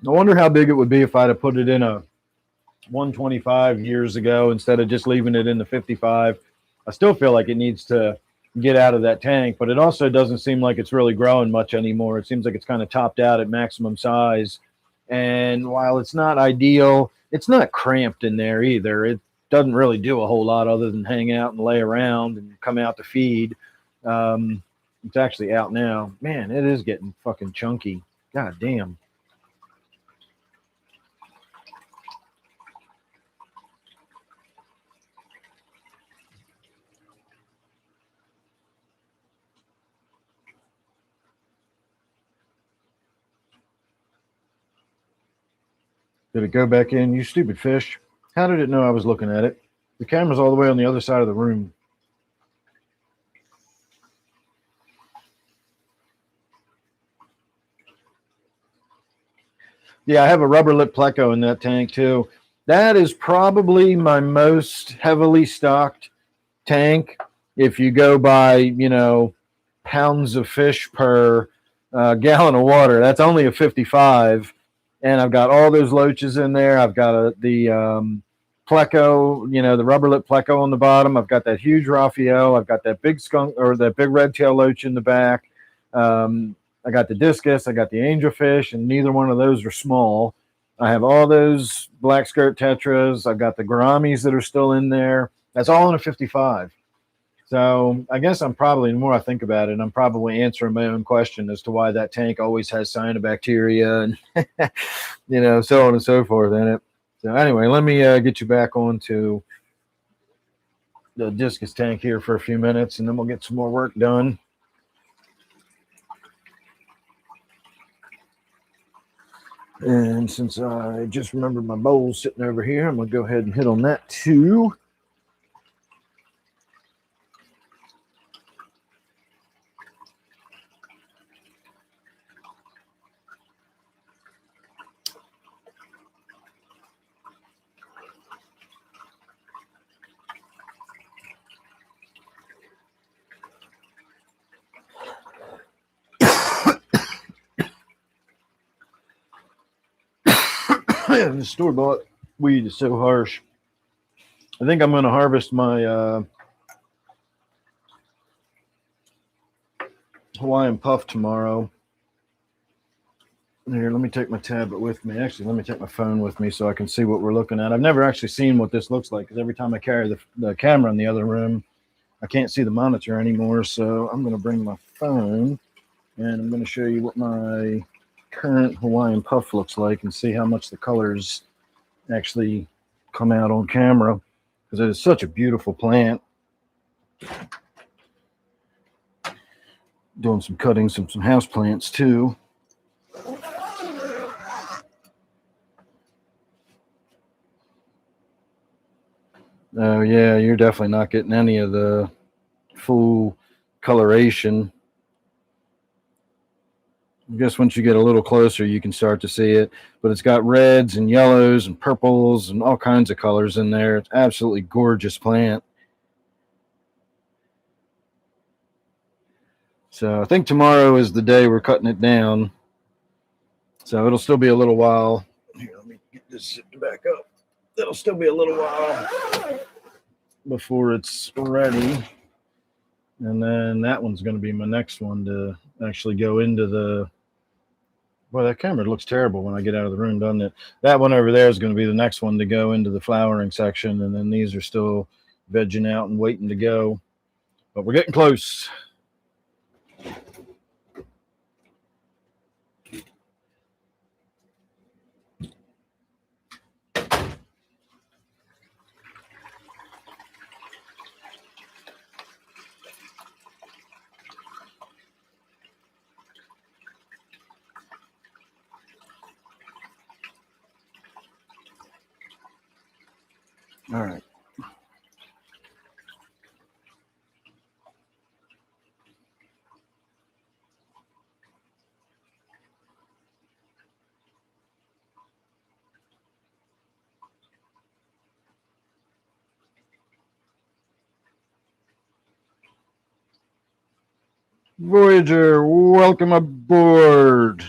wonder how big it would be if I'd have put it in a 125 years ago instead of just leaving it in the 55. I still feel like it needs to get out of that tank, but it also doesn't seem like it's really growing much anymore. It seems like it's kind of topped out at maximum size. And while it's not ideal, it's not cramped in there either. It doesn't really do a whole lot other than hang out and lay around and come out to feed. It's actually out now. Man, it is getting fucking chunky. God damn. Did it go back in? You stupid fish. How did it know I was looking at it? The camera's all the way on the other side of the room. Yeah, I have a rubber lip pleco in that tank too. That is probably my most heavily stocked tank. If you go by, you know, pounds of fish per gallon of water, that's only a 55. And I've got all those loaches in there. I've got the pleco, you know, the rubber lip pleco on the bottom. I've got that huge Raphael. I've got that big skunk or that big red tail loach in the back. I got the discus, I got the angelfish, and neither one of those are small. I have all those black skirt tetras. I've got the gouramis that are still in there. That's all in a 55. So I guess I'm probably, the more I think about it, I'm probably answering my own question as to why that tank always has cyanobacteria and, you know, so on and so forth in it. So anyway, let me get you back onto the discus tank here for a few minutes, and then we'll get some more work done. And since I just remembered my bowl sitting over here, I'm going to go ahead and hit on that too. The store-bought weed is so harsh. I think I'm going to harvest my Hawaiian puff tomorrow. Here, let me take my tablet with me. Actually, let me take my phone with me so I can see what we're looking at. I've never actually seen what this looks like because every time I carry the camera in the other room, I can't see the monitor anymore. So I'm going to bring my phone and I'm going to show you what my current Hawaiian puff looks like and see how much the colors actually come out on camera because it is such a beautiful plant. Doing some cuttings of some house plants too. Oh yeah, you're definitely not getting any of the full coloration. I guess once you get a little closer, you can start to see it. But it's got reds and yellows and purples and all kinds of colors in there. It's absolutely gorgeous plant. So I think tomorrow is the day we're cutting it down. So it'll still be a little while. Here, let me get this zipped back up. It'll still be a little while before it's ready. And then that one's going to be my next one to actually go into the. Boy, that camera looks terrible when I get out of the room, doesn't it? That one over there is going to be the next one to go into the flowering section. And then these are still vegging out and waiting to go. But we're getting close. All right. Voyager, welcome aboard.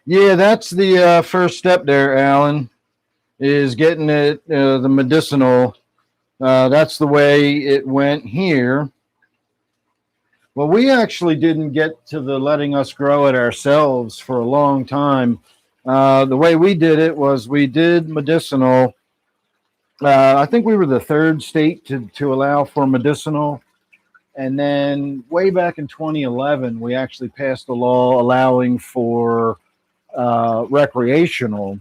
Yeah, that's the first step there, Alan, is getting it, the medicinal. That's the way it went here. Well, we actually didn't get to the letting us grow it ourselves for a long time. The way we did it was we did medicinal. I think we were the third state to allow for medicinal. And then way back in 2011, we actually passed a law allowing for recreational.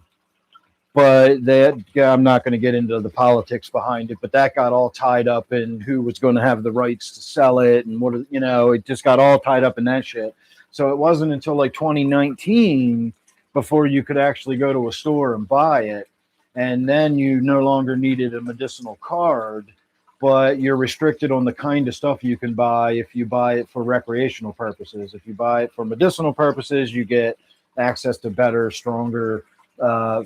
But that, I'm not going to get into the politics behind it, but that got all tied up in who was going to have the rights to sell it and what, it just got all tied up in that shit. So it wasn't until like 2019 before you could actually go to a store and buy it. And then you no longer needed a medicinal card, but you're restricted on the kind of stuff you can buy if you buy it for recreational purposes. If you buy it for medicinal purposes, you get access to better, stronger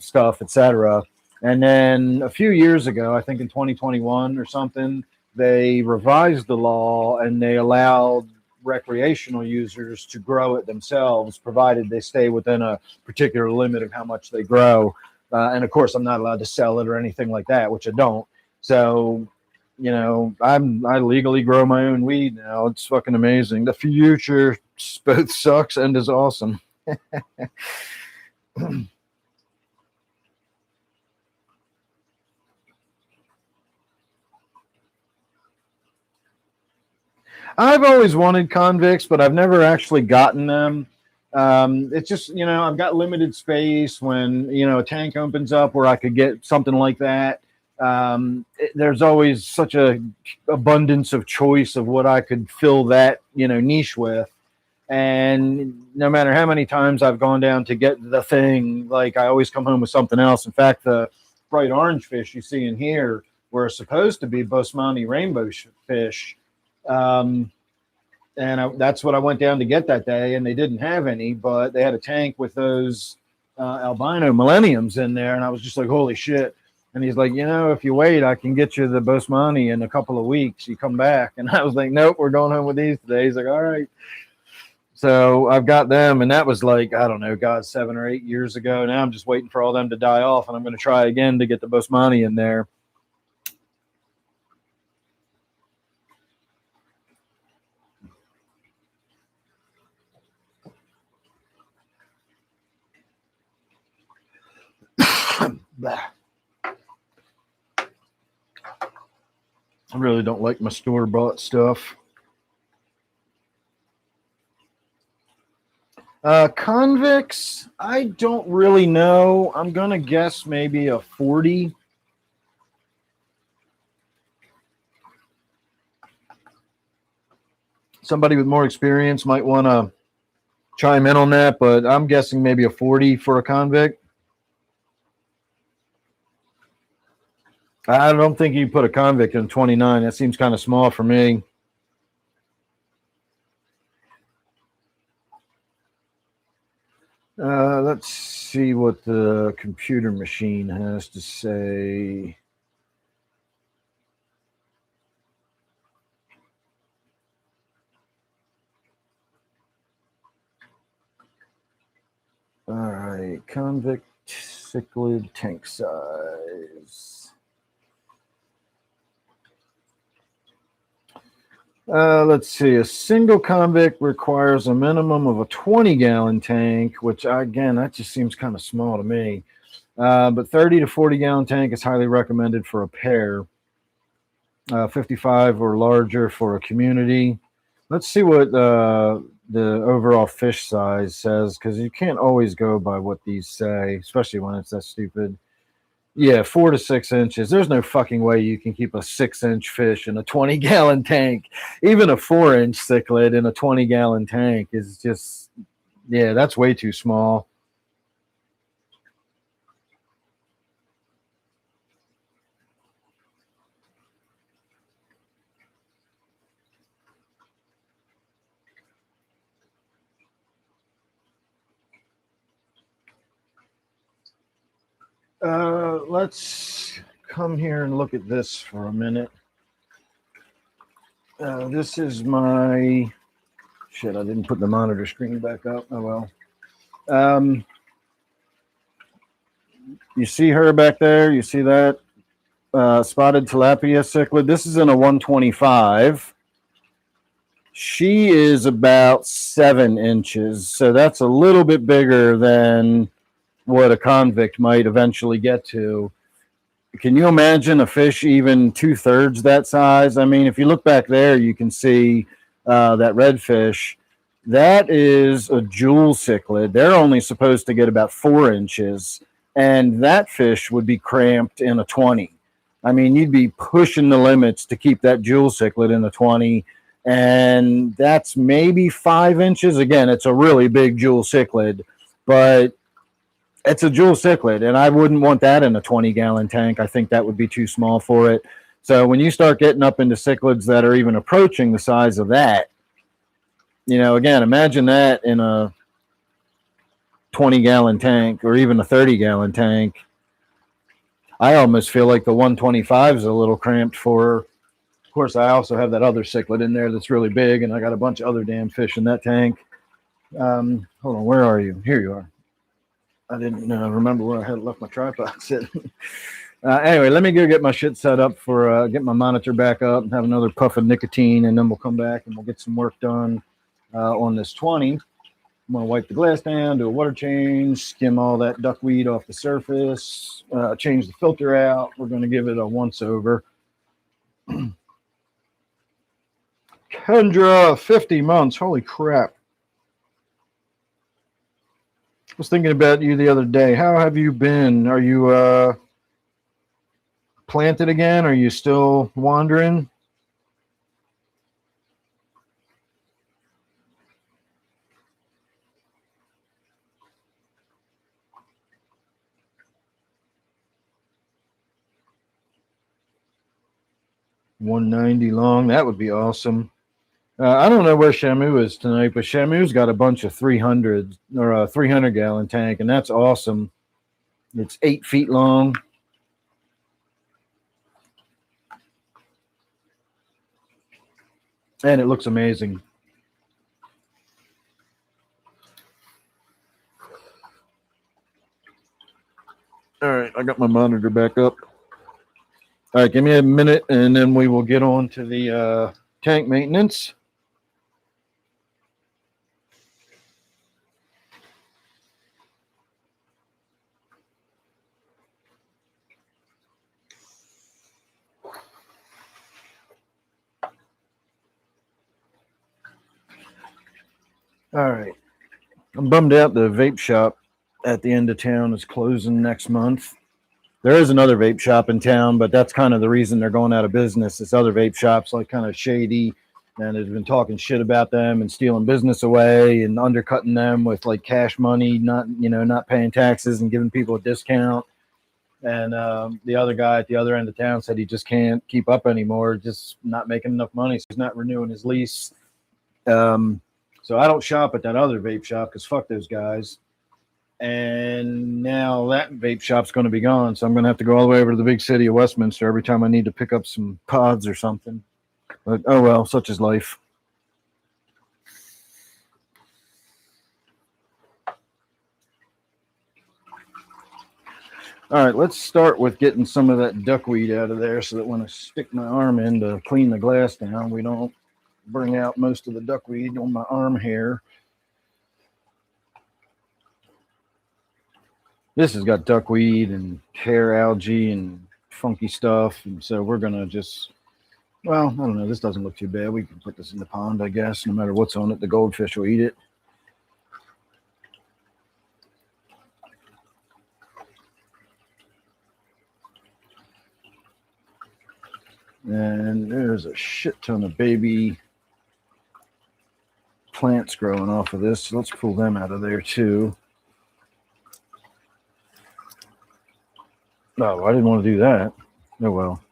stuff, etc. And then a few years ago, I think in 2021 or something, they revised the law and they allowed recreational users to grow it themselves, provided they stay within a particular limit of how much they grow. And of course, I'm not allowed to sell it or anything like that, which I don't. So, I legally grow my own weed now. It's fucking amazing. The future both sucks and is awesome. I've always wanted convicts, but I've never actually gotten them. It's just, I've got limited space. When, a tank opens up where I could get something like that, there's always such a abundance of choice of what I could fill that, niche with. And no matter how many times I've gone down to get the thing, like I always come home with something else. In fact, the bright orange fish you see in here were supposed to be Bosemani rainbow fish. That's what I went down to get that day, and they didn't have any, but they had a tank with those albino millenniums in there, and I was just like, holy shit. And he's like, if you wait, I can get you the Bosemani in a couple of weeks. You come back. And I was like, nope, we're going home with these today. He's like, all right. So I've got them, and that was like, I don't know, God, 7 or 8 years ago. Now I'm just waiting for all them to die off, and I'm going to try again to get the Bosemani in there. I really don't like my store-bought stuff. Convicts, I don't really know. I'm going to guess maybe a 40. Somebody with more experience might want to chime in on that, but I'm guessing maybe a 40 for a convict. I don't think you put a convict in 29. That seems kind of small for me. Let's see what the computer machine has to say. All right, convict cichlid tank size. Let's see. A single convict requires a minimum of a 20-gallon tank, which again, that just seems kind of small to me. But 30 to 40-gallon tank is highly recommended for a pair. 55 or larger for a community. Let's see what the overall fish size says, because you can't always go by what these say, especially when it's that stupid. Yeah, 4 to 6 inches. There's no fucking way you can keep a 6-inch fish in a 20-gallon tank. Even a 4-inch cichlid in a 20-gallon tank is just, yeah, that's way too small. Let's come here and look at this for a minute. This is my shit. I didn't put the monitor screen back up. Oh well. You see her back there? You see that spotted tilapia cichlid? This is in a 125. She is about 7 inches, so that's a little bit bigger than what a convict might eventually get to. Can you imagine a fish even 2/3 that size? I mean, if you look back there, you can see that redfish. That is a jewel cichlid. They're only supposed to get about 4 inches, and that fish would be cramped in a 20. I mean, you'd be pushing the limits to keep that jewel cichlid in a 20, and that's maybe 5 inches. Again, it's a really big jewel cichlid, but it's a jewel cichlid, and I wouldn't want that in a 20-gallon tank. I think that would be too small for it. So when you start getting up into cichlids that are even approaching the size of that, you know, again, imagine that in a 20-gallon tank or even a 30-gallon tank. I almost feel like the 125 is a little cramped for her. Of course, I also have that other cichlid in there that's really big, and I got a bunch of other damn fish in that tank. Hold on, where are you? Here you are. I didn't remember where I had left my tripod sitting. Anyway, let me go get my shit set up for get my monitor back up and have another puff of nicotine, and then we'll come back and we'll get some work done on this 20. I'm going to wipe the glass down, do a water change, skim all that duckweed off the surface, change the filter out. We're going to give it a once over. Kendra, 50 months. Holy crap. I was thinking about you the other day. How have you been? Are you planted again? Are you still wandering? $190 long. That would be awesome. I don't know where Shamu is tonight, but Shamu's got a bunch of 300 or a 300-gallon tank, and that's awesome. It's 8 feet long. And it looks amazing. All right, I got my monitor back up. All right, give me a minute, and then we will get on to the tank maintenance. All right. I'm bummed out the vape shop at the end of town is closing next month. There is another vape shop in town, but that's kind of the reason they're going out of business. This other vape shop's like kind of shady, and has been talking shit about them and stealing business away and undercutting them with like cash money, not paying taxes and giving people a discount. And the other guy at the other end of town said he just can't keep up anymore, just not making enough money. So he's not renewing his lease. So I don't shop at that other vape shop because fuck those guys. And now that vape shop's going to be gone. So I'm going to have to go all the way over to the big city of Westminster every time I need to pick up some pods or something. But oh well, such is life. All right, let's start with getting some of that duckweed out of there so that when I stick my arm in to clean the glass down, we don't bring out most of the duckweed on my arm hair. This has got duckweed and hair algae and funky stuff. And so we're going to just, well, I don't know. This doesn't look too bad. We can put this in the pond, I guess. No matter what's on it, the goldfish will eat it. And there's a shit ton of baby plants growing off of this. So let's pull them out of there too. Oh, I didn't want to do that. Oh well.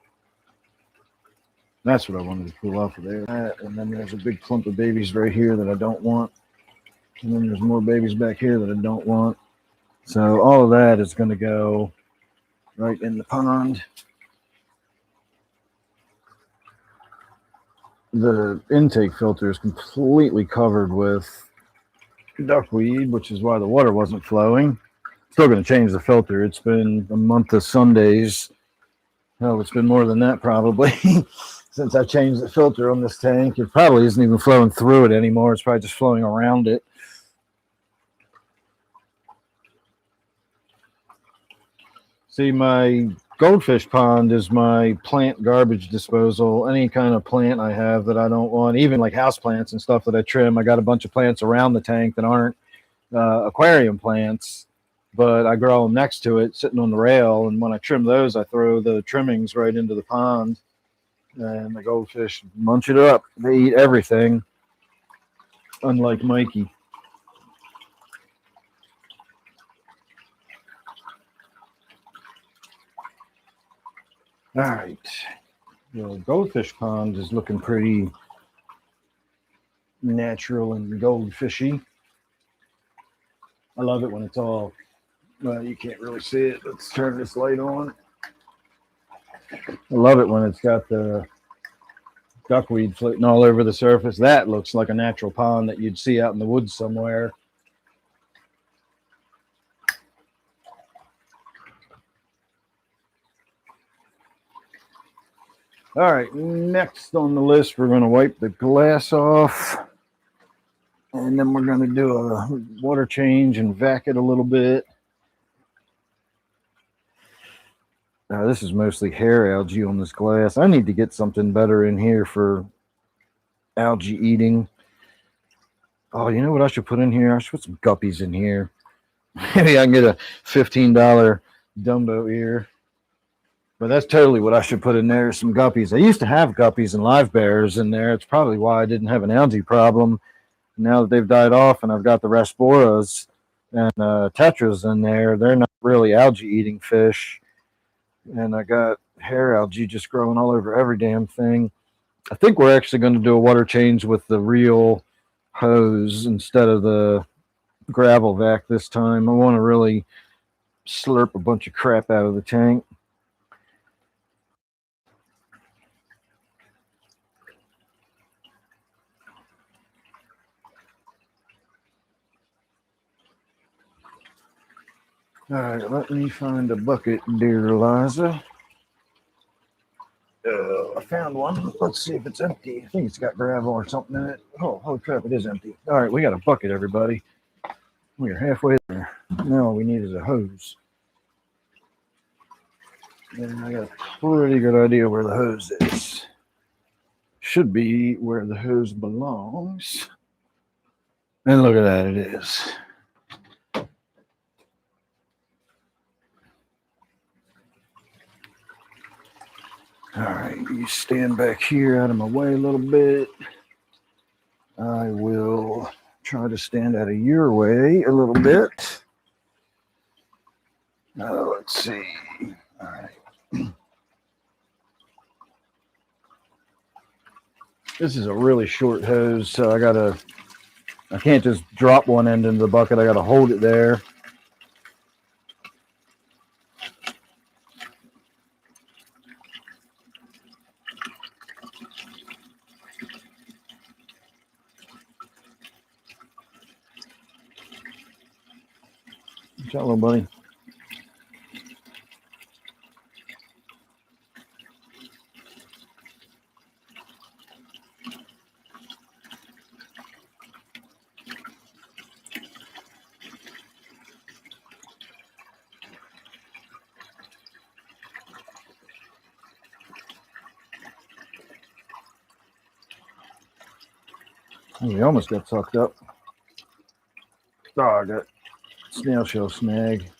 That's what I wanted to pull off of there. And then there's a big clump of babies right here that I don't want. And then there's more babies back here that I don't want. So all of that is going to go right in the pond. The intake filter is completely covered with duckweed, which is why the water wasn't flowing. Still going to change the filter. It's been a month of Sundays. Hell, it's been more than that probably since I changed the filter on this tank. It probably isn't even flowing through it anymore. It's probably just flowing around it. See, my goldfish pond is my plant garbage disposal. Any kind of plant I have that I don't want, even like house plants and stuff that I trim. I got a bunch of plants around the tank that aren't aquarium plants, but I grow them next to it, sitting on the rail. And when I trim those, I throw the trimmings right into the pond, and the goldfish munch it up. They eat everything, unlike Mikey. All right, the goldfish pond is looking pretty natural and goldfishy. I love it when it's all, well, you can't really see it. Let's turn this light on. I love it when it's got the duckweed floating all over the surface. That looks like a natural pond that you'd see out in the woods somewhere. All right, next on the list, we're going to wipe the glass off. And then we're going to do a water change and vac it a little bit. This is mostly hair algae on this glass. I need to get something better in here for algae eating. Oh, you know what I should put in here? I should put some guppies in here. Maybe I can get a $15 Dumbo ear. But that's totally what I should put in there, some guppies. I used to have guppies and live bears in there. It's probably why I didn't have an algae problem. Now that they've died off and I've got the Rasporas and tetras in there, they're not really algae-eating fish. And I got hair algae just growing all over every damn thing. I think we're actually going to do a water change with the real hose instead of the gravel vac this time. I want to really slurp a bunch of crap out of the tank. All right, let me find a bucket, dear Eliza. I found one. Let's see if it's empty. I think it's got gravel or something in it. Oh, holy crap, it is empty. All right, we got a bucket, everybody. We're halfway there. Now all we need is a hose. And I got a pretty good idea where the hose is. Should be where the hose belongs. And look at that, it is. All right, you stand back here out of my way a little bit. I will try to stand out of your way a little bit. Let's see. All right. This is a really short hose, so I can't just drop one end into the bucket. I gotta hold it there. Watch out, little buddy. Oh, he almost got sucked up. Oh, I got snail shell snag.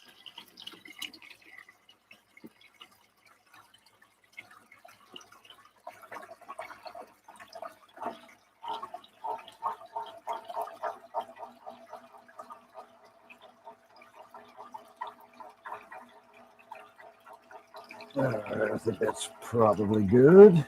I think that's probably good.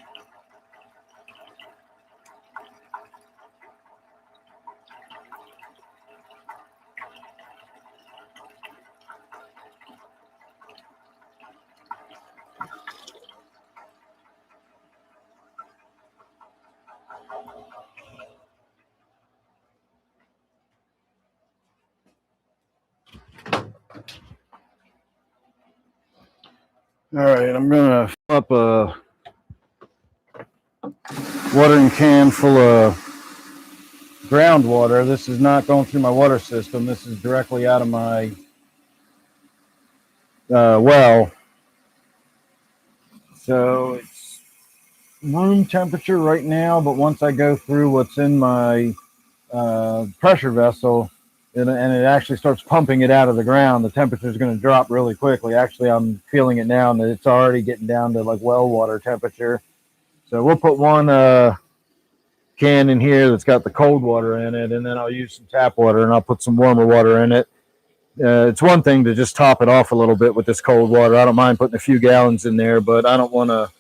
All right, I'm gonna fill up a watering can full of groundwater. This is not going through my water system. This is directly out of my well. So it's room temperature right now, but once I go through what's in my pressure vessel and it actually starts pumping it out of the ground, the temperature is going to drop really quickly. Actually, I'm feeling it now, and it's already getting down to like well water temperature. So we'll put one can in here that's got the cold water in it, and then I'll use some tap water and I'll put some warmer water in it. It's one thing to just top it off a little bit with this cold water. I don't mind putting a few gallons in there, but I don't want to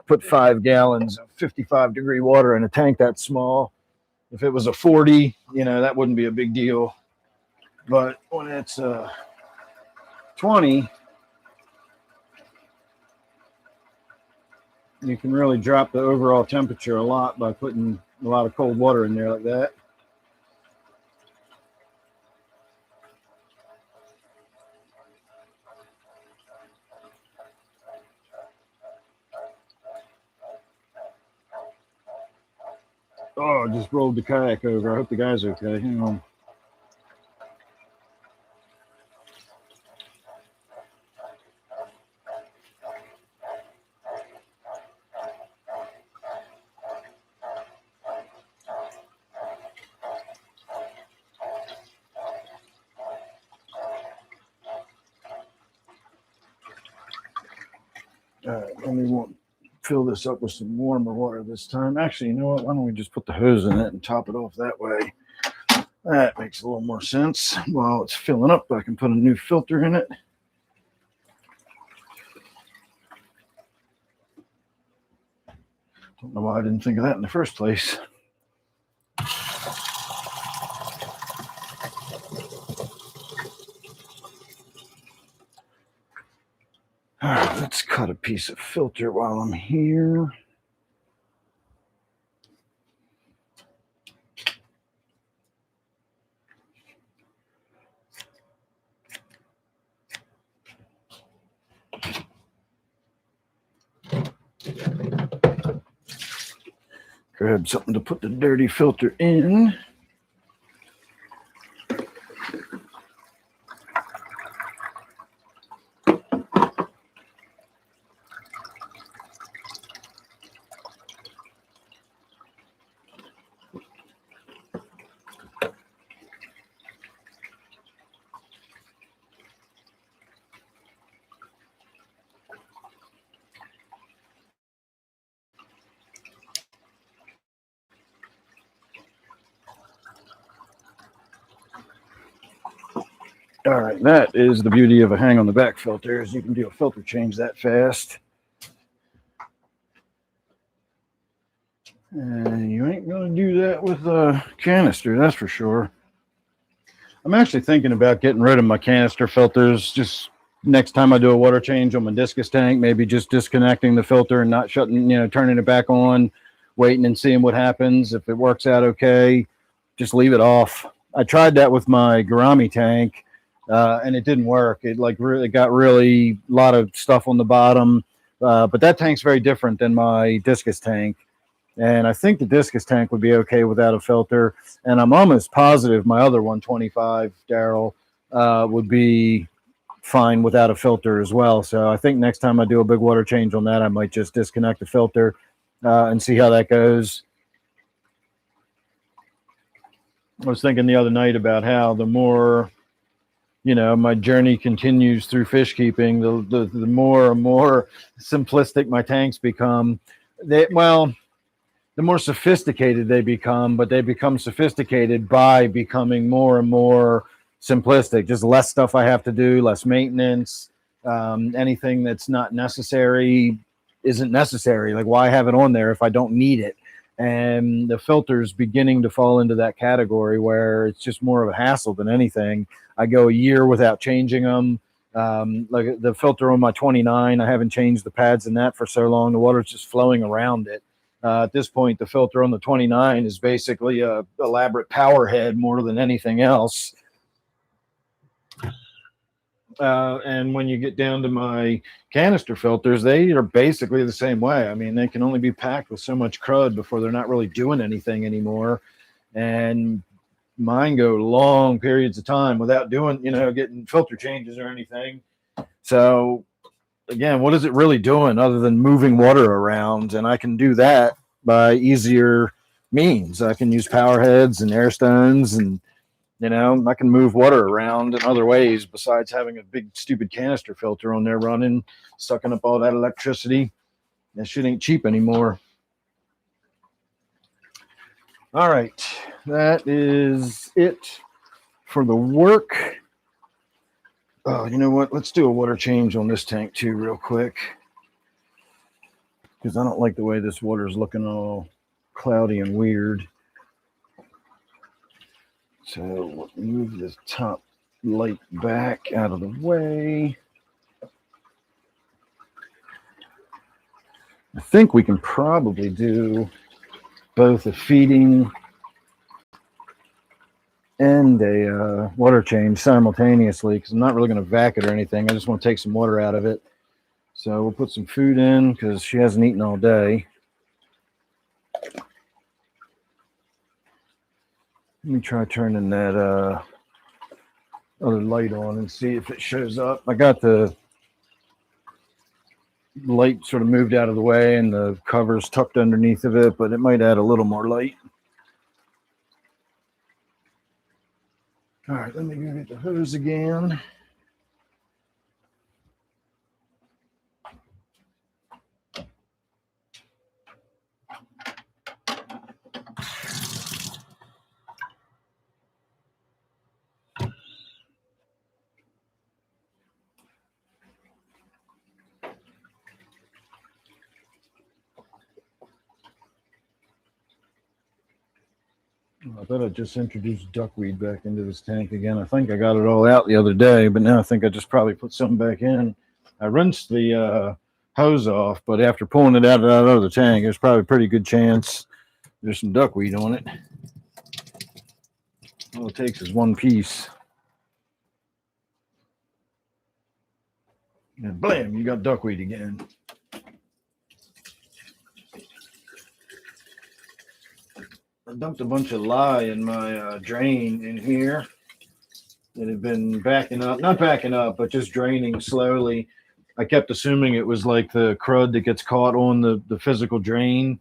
put 5 gallons of 55-degree water in a tank that small. If it was a 40, that wouldn't be a big deal. But when it's 20, you can really drop the overall temperature a lot by putting a lot of cold water in there like that. Oh, I just rolled the kayak over. I hope the guy's okay. Hang on. All right, let me fill this up with some warmer water this time. Actually, you know what? Why don't we just put the hose in it and top it off that way? That makes a little more sense. While it's filling up, I can put a new filter in it. Don't know why I didn't think of that in the first place. All right, let's cut a piece of filter while I'm here. Grab something to put the dirty filter in. All right, that is the beauty of a hang on the back filter, is you can do a filter change that fast. And you ain't going to do that with a canister, that's for sure. I'm actually thinking about getting rid of my canister filters. Just next time I do a water change on my discus tank, maybe just disconnecting the filter and not shutting, turning it back on, waiting and seeing what happens. If it works out okay, just leave it off. I tried that with my Gourami tank, and it didn't work. It really got a lot of stuff on the bottom. But that tank's very different than my discus tank. And I think the discus tank would be okay without a filter. And I'm almost positive my other 125, Daryl, would be fine without a filter as well. So I think next time I do a big water change on that, I might just disconnect the filter and see how that goes. I was thinking the other night about how the more, my journey continues through fish keeping, the more and more simplistic my tanks become. The more sophisticated they become, but they become sophisticated by becoming more and more simplistic. Just less stuff I have to do, less maintenance. Anything that's not necessary isn't necessary. Like, why have it on there if I don't need it? And the filter's beginning to fall into that category where it's just more of a hassle than anything. I go a year without changing them. Like the filter on my 29, I haven't changed the pads in that for so long. The water's just flowing around it. At this point, the filter on the 29 is basically a elaborate power head more than anything else. And when you get down to my canister filters, they are basically the same way. I mean, they can only be packed with so much crud before they're not really doing anything anymore. And mine go long periods of time without doing, getting filter changes or anything. So again, what is it really doing other than moving water around? And I can do that by easier means. I can use power heads and air stones, and I can move water around in other ways besides having a big stupid canister filter on there running, sucking up all that electricity. That shit ain't cheap anymore. All right, that is it for the work. Oh, you know what? Let's do a water change on this tank too real quick, because I don't like the way this water is looking all cloudy and weird. So we'll move this top light back out of the way. I think we can probably do both a feeding and a water change simultaneously, because I'm not really going to vac it or anything. I just want to take some water out of it. So we'll put some food in because she hasn't eaten all day. Let me try turning that other light on and see if it shows up. I got the light sort of moved out of the way and the cover's tucked underneath of it, but it might add a little more light. All right, let me go get the hose again. I thought I just introduced duckweed back into this tank again. I think I got it all out the other day, but now I think I just probably put something back in. I rinsed the hose off, but after pulling it out of the tank, there's probably a pretty good chance there's some duckweed on it. All it takes is one piece. And blam, you got duckweed again. I dumped a bunch of lye in my drain in here. It had been backing up, not backing up, but just draining slowly. I kept assuming it was like the crud that gets caught on the physical drain,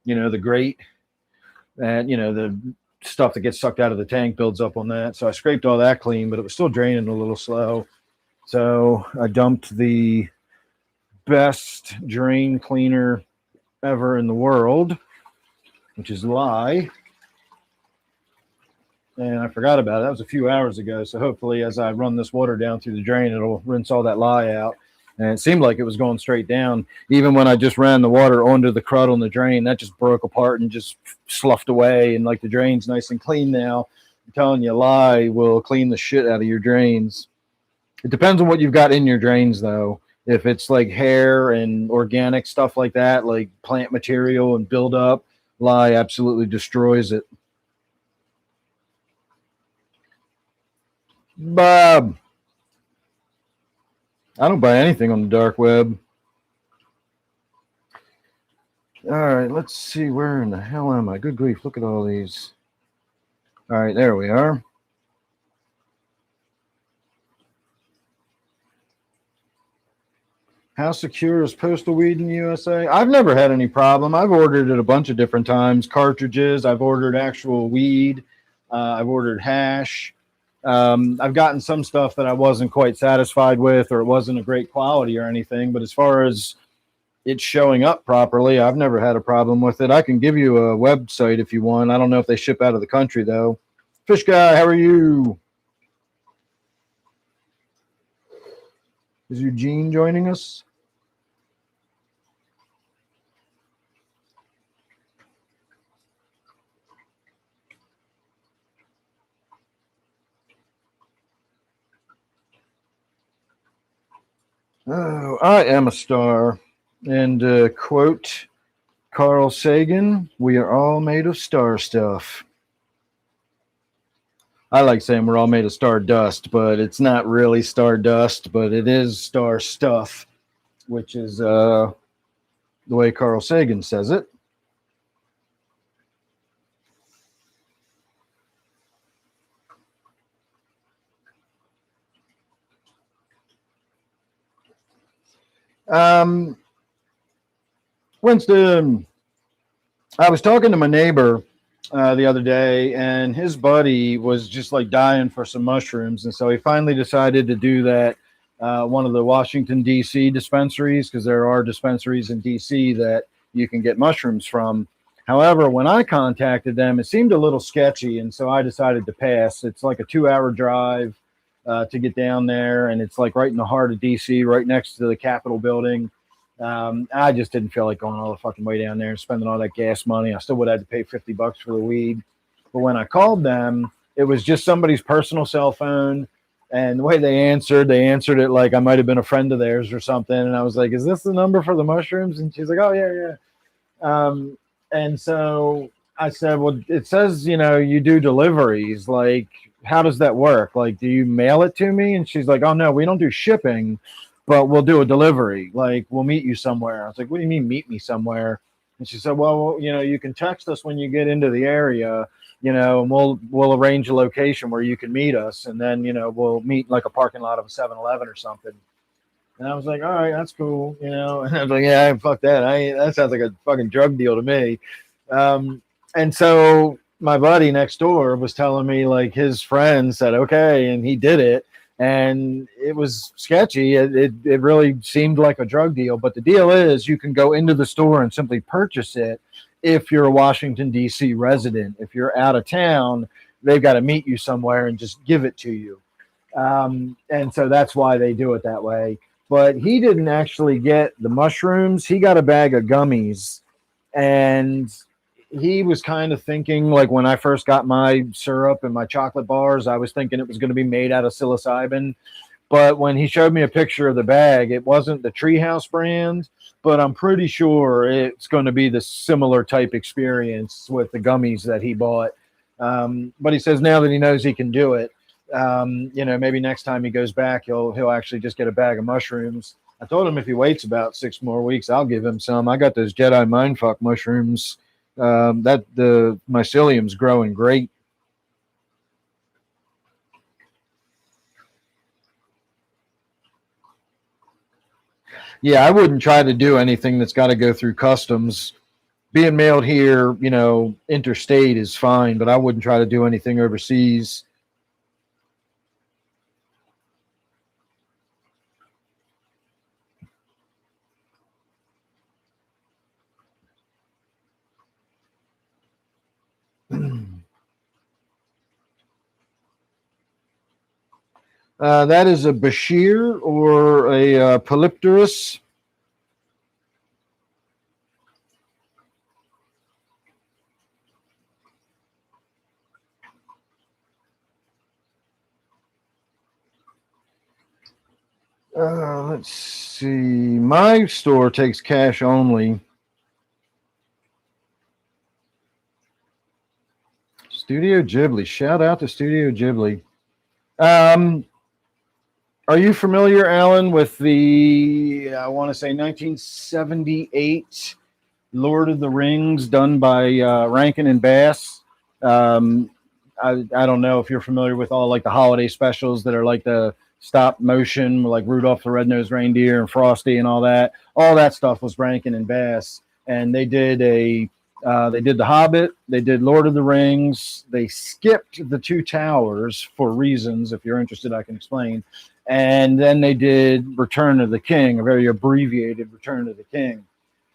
the grate, and, the stuff that gets sucked out of the tank builds up on that. So I scraped all that clean, but it was still draining a little slow. So I dumped the best drain cleaner ever in the world, which is lye. and I forgot about it. That was a few hours ago. So hopefully, as I run this water down through the drain, it'll rinse all that lye out. And it seemed like it was going straight down. Even when I just ran the water onto the crud on the drain, that just broke apart and just sloughed away. And like the drain's nice and clean now. I'm telling you, lye will clean the shit out of your drains. It depends on what you've got in your drains, though. If it's like hair and organic stuff like that, like plant material and buildup, lye absolutely destroys it. Bob, I don't buy anything on the dark web. All right, let's see. Where in the hell am I? Good grief, look at all these. All right, there we are. How secure is postal weed in the USA? I've never had any problem. I've ordered it a bunch of different times. Cartridges. I've ordered actual weed. I've ordered hash. I've gotten some stuff that I wasn't quite satisfied with, or it wasn't a great quality or anything. But as far as it's showing up properly, I've never had a problem with it. I can give you a website if you want. I don't know if they ship out of the country though. Fish guy, how are you? Is Eugene joining us? Oh, I am a star. And quote Carl Sagan, we are all made of star stuff. I like saying we're all made of star dust, but it's not really star dust, but it is star stuff, which is the way Carl Sagan says it. Um, Winston, I was talking to my neighbor the other day, and his buddy was just like dying for some mushrooms, and so he finally decided to do that. One of the Washington D.C. dispensaries, because there are dispensaries in D.C. that you can get mushrooms from. However, when I contacted them, it seemed a little sketchy, and so I decided to pass. It's like a 2 hour drive to get down there, and it's like right in the heart of D.C., right next to the Capitol building. I just didn't feel like going all the fucking way down there and spending all that gas money. I still would have had to pay $50 for the weed. But when I called them, it was just somebody's personal cell phone. And the way they answered it like I might have been a friend of theirs or something. And I was like, is this the number for the mushrooms? And she's like, oh, yeah, yeah. And so I said, well, it says, you do deliveries. Like, how does that work? Like, do you mail it to me? And she's like, oh, no, we don't do shipping, but we'll do a delivery. Like, we'll meet you somewhere. I was like, what do you mean meet me somewhere? And she said, well, you can text us when you get into the area, and we'll arrange a location where you can meet us. And then, we'll meet like a parking lot of a 7-Eleven or something. And I was like, all right, that's cool, And I was like, yeah, fuck that. That sounds like a fucking drug deal to me. And so my buddy next door was telling me like his friend said, okay, and he did it. And it was sketchy. It really seemed like a drug deal. But the deal is you can go into the store and simply purchase it if you're a Washington, D.C. resident. If you're out of town, they've got to meet you somewhere and just give it to you. And so that's why they do it that way. But he didn't actually get the mushrooms. He got a bag of gummies. And he was kind of thinking, like when I first got my syrup and my chocolate bars, I was thinking it was going to be made out of psilocybin. But when he showed me a picture of the bag, it wasn't the Treehouse brand, but I'm pretty sure it's going to be the similar type experience with the gummies that he bought. But he says now that he knows he can do it, maybe next time he goes back, he'll actually just get a bag of mushrooms. I told him if he waits about 6 more weeks, I'll give him some. I got those Jedi Mindfuck mushrooms. That the mycelium's growing great. Yeah, I wouldn't try to do anything that's got to go through customs. Being mailed here, interstate is fine, but I wouldn't try to do anything overseas. That is a Bashir or a Polypterus. Let's see. My store takes cash only. Studio Ghibli. Shout out to Studio Ghibli. Um, are you familiar, Alan, with the, I want to say 1978 Lord of the Rings done by Rankin and Bass? Um, I don't know if you're familiar with all like the holiday specials that are like the stop motion, like Rudolph the Red-Nosed Reindeer and Frosty and all that. All that stuff was Rankin and Bass, and they did The Hobbit, they did Lord of the Rings, they skipped the Two Towers for reasons. If you're interested, I can explain. And then they did Return of the King, a very abbreviated Return of the King.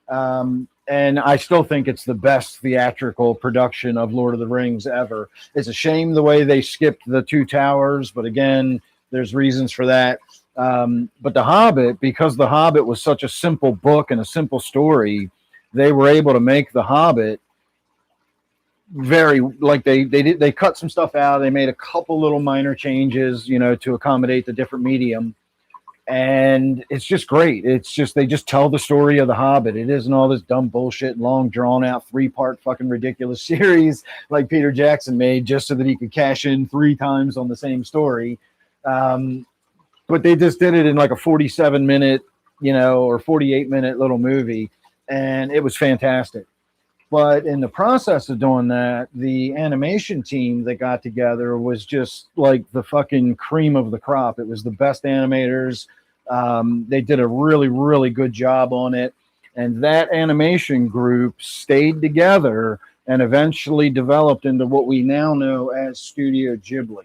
And I still think it's the best theatrical production of Lord of the Rings ever. It's a shame the way they skipped the Two Towers, but again, there's reasons for that. But The Hobbit, because The Hobbit was such a simple book and a simple story, they were able to make The Hobbit very like they cut some stuff out. They made a couple little minor changes, to accommodate the different medium, and it's just great. It's just they just tell the story of the Hobbit. It isn't all this dumb bullshit, long drawn out 3-part fucking ridiculous series like Peter Jackson made just so that he could cash in 3 times on the same story. But they just did it in like a 47-minute, or 48-minute little movie, and it was fantastic. But in the process of doing that, the animation team that got together was just like the fucking cream of the crop. It was the best animators. They did a really, really good job on it. And that animation group stayed together and eventually developed into what we now know as Studio Ghibli.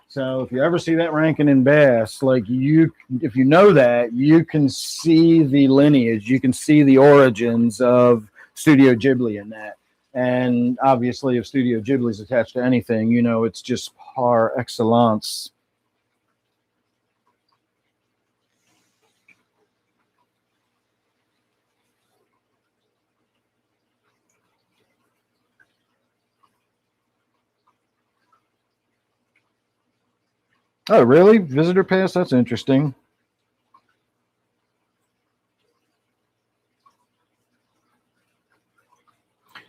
So if you ever see that Rankin and Bass, if you know that, you can see the lineage, you can see the origins of Studio Ghibli in that. And obviously, if Studio Ghibli is attached to anything, it's just par excellence. Oh, really? Visitor pass? That's interesting.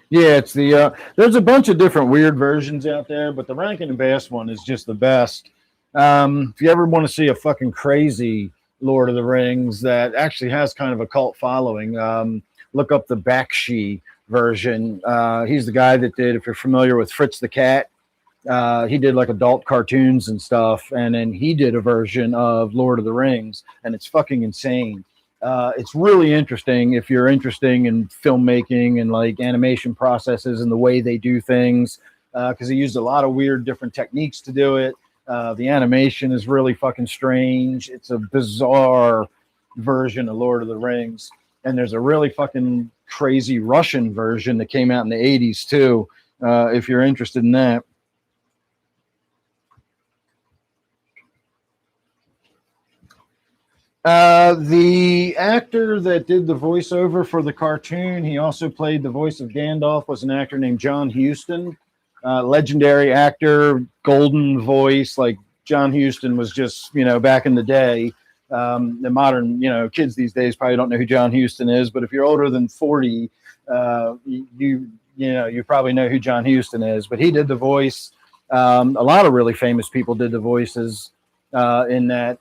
Yeah, it's there's a bunch of different weird versions out there, but the Rankin and Bass one is just the best. If you ever want to see a fucking crazy Lord of the Rings that actually has kind of a cult following, look up the Bakshi version. He's the guy that did, if you're familiar with Fritz the Cat, he did like adult cartoons and stuff, and then he did a version of Lord of the Rings, and it's fucking insane. It's really interesting if you're interested in filmmaking and like animation processes and the way they do things, because he used a lot of weird different techniques to do it. The animation is really fucking strange. It's a bizarre version of Lord of the Rings, and there's a really fucking crazy Russian version that came out in the 80s too, if you're interested in that. The actor that did the voiceover for the cartoon, he also played the voice of Gandalf, was an actor named John Huston. Legendary actor, golden voice. Like John Huston was just, back in the day. The modern, kids these days probably don't know who John Huston is, but if you're older than 40, you probably know who John Huston is. But he did the voice. A lot of really famous people did the voices in that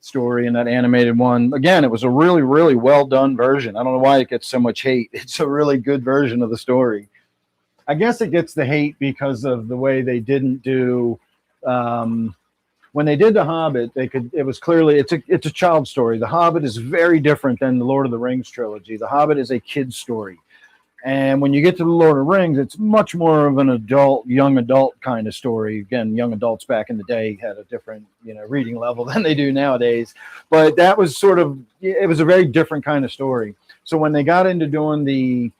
story, in that animated one. Again, it was a really, really well done version. I don't know why it gets so much hate. It's a really good version of the story. I guess it gets the hate because of the way they didn't do. When they did The Hobbit, it was clearly it's a child story. The Hobbit is very different than the Lord of the Rings trilogy. The Hobbit is a kid's story. And when you get to the Lord of the Rings, it's much more of an young adult kind of story. Again, young adults back in the day had a different, reading level than they do nowadays. But that was it was a very different kind of story. So when they got into doing the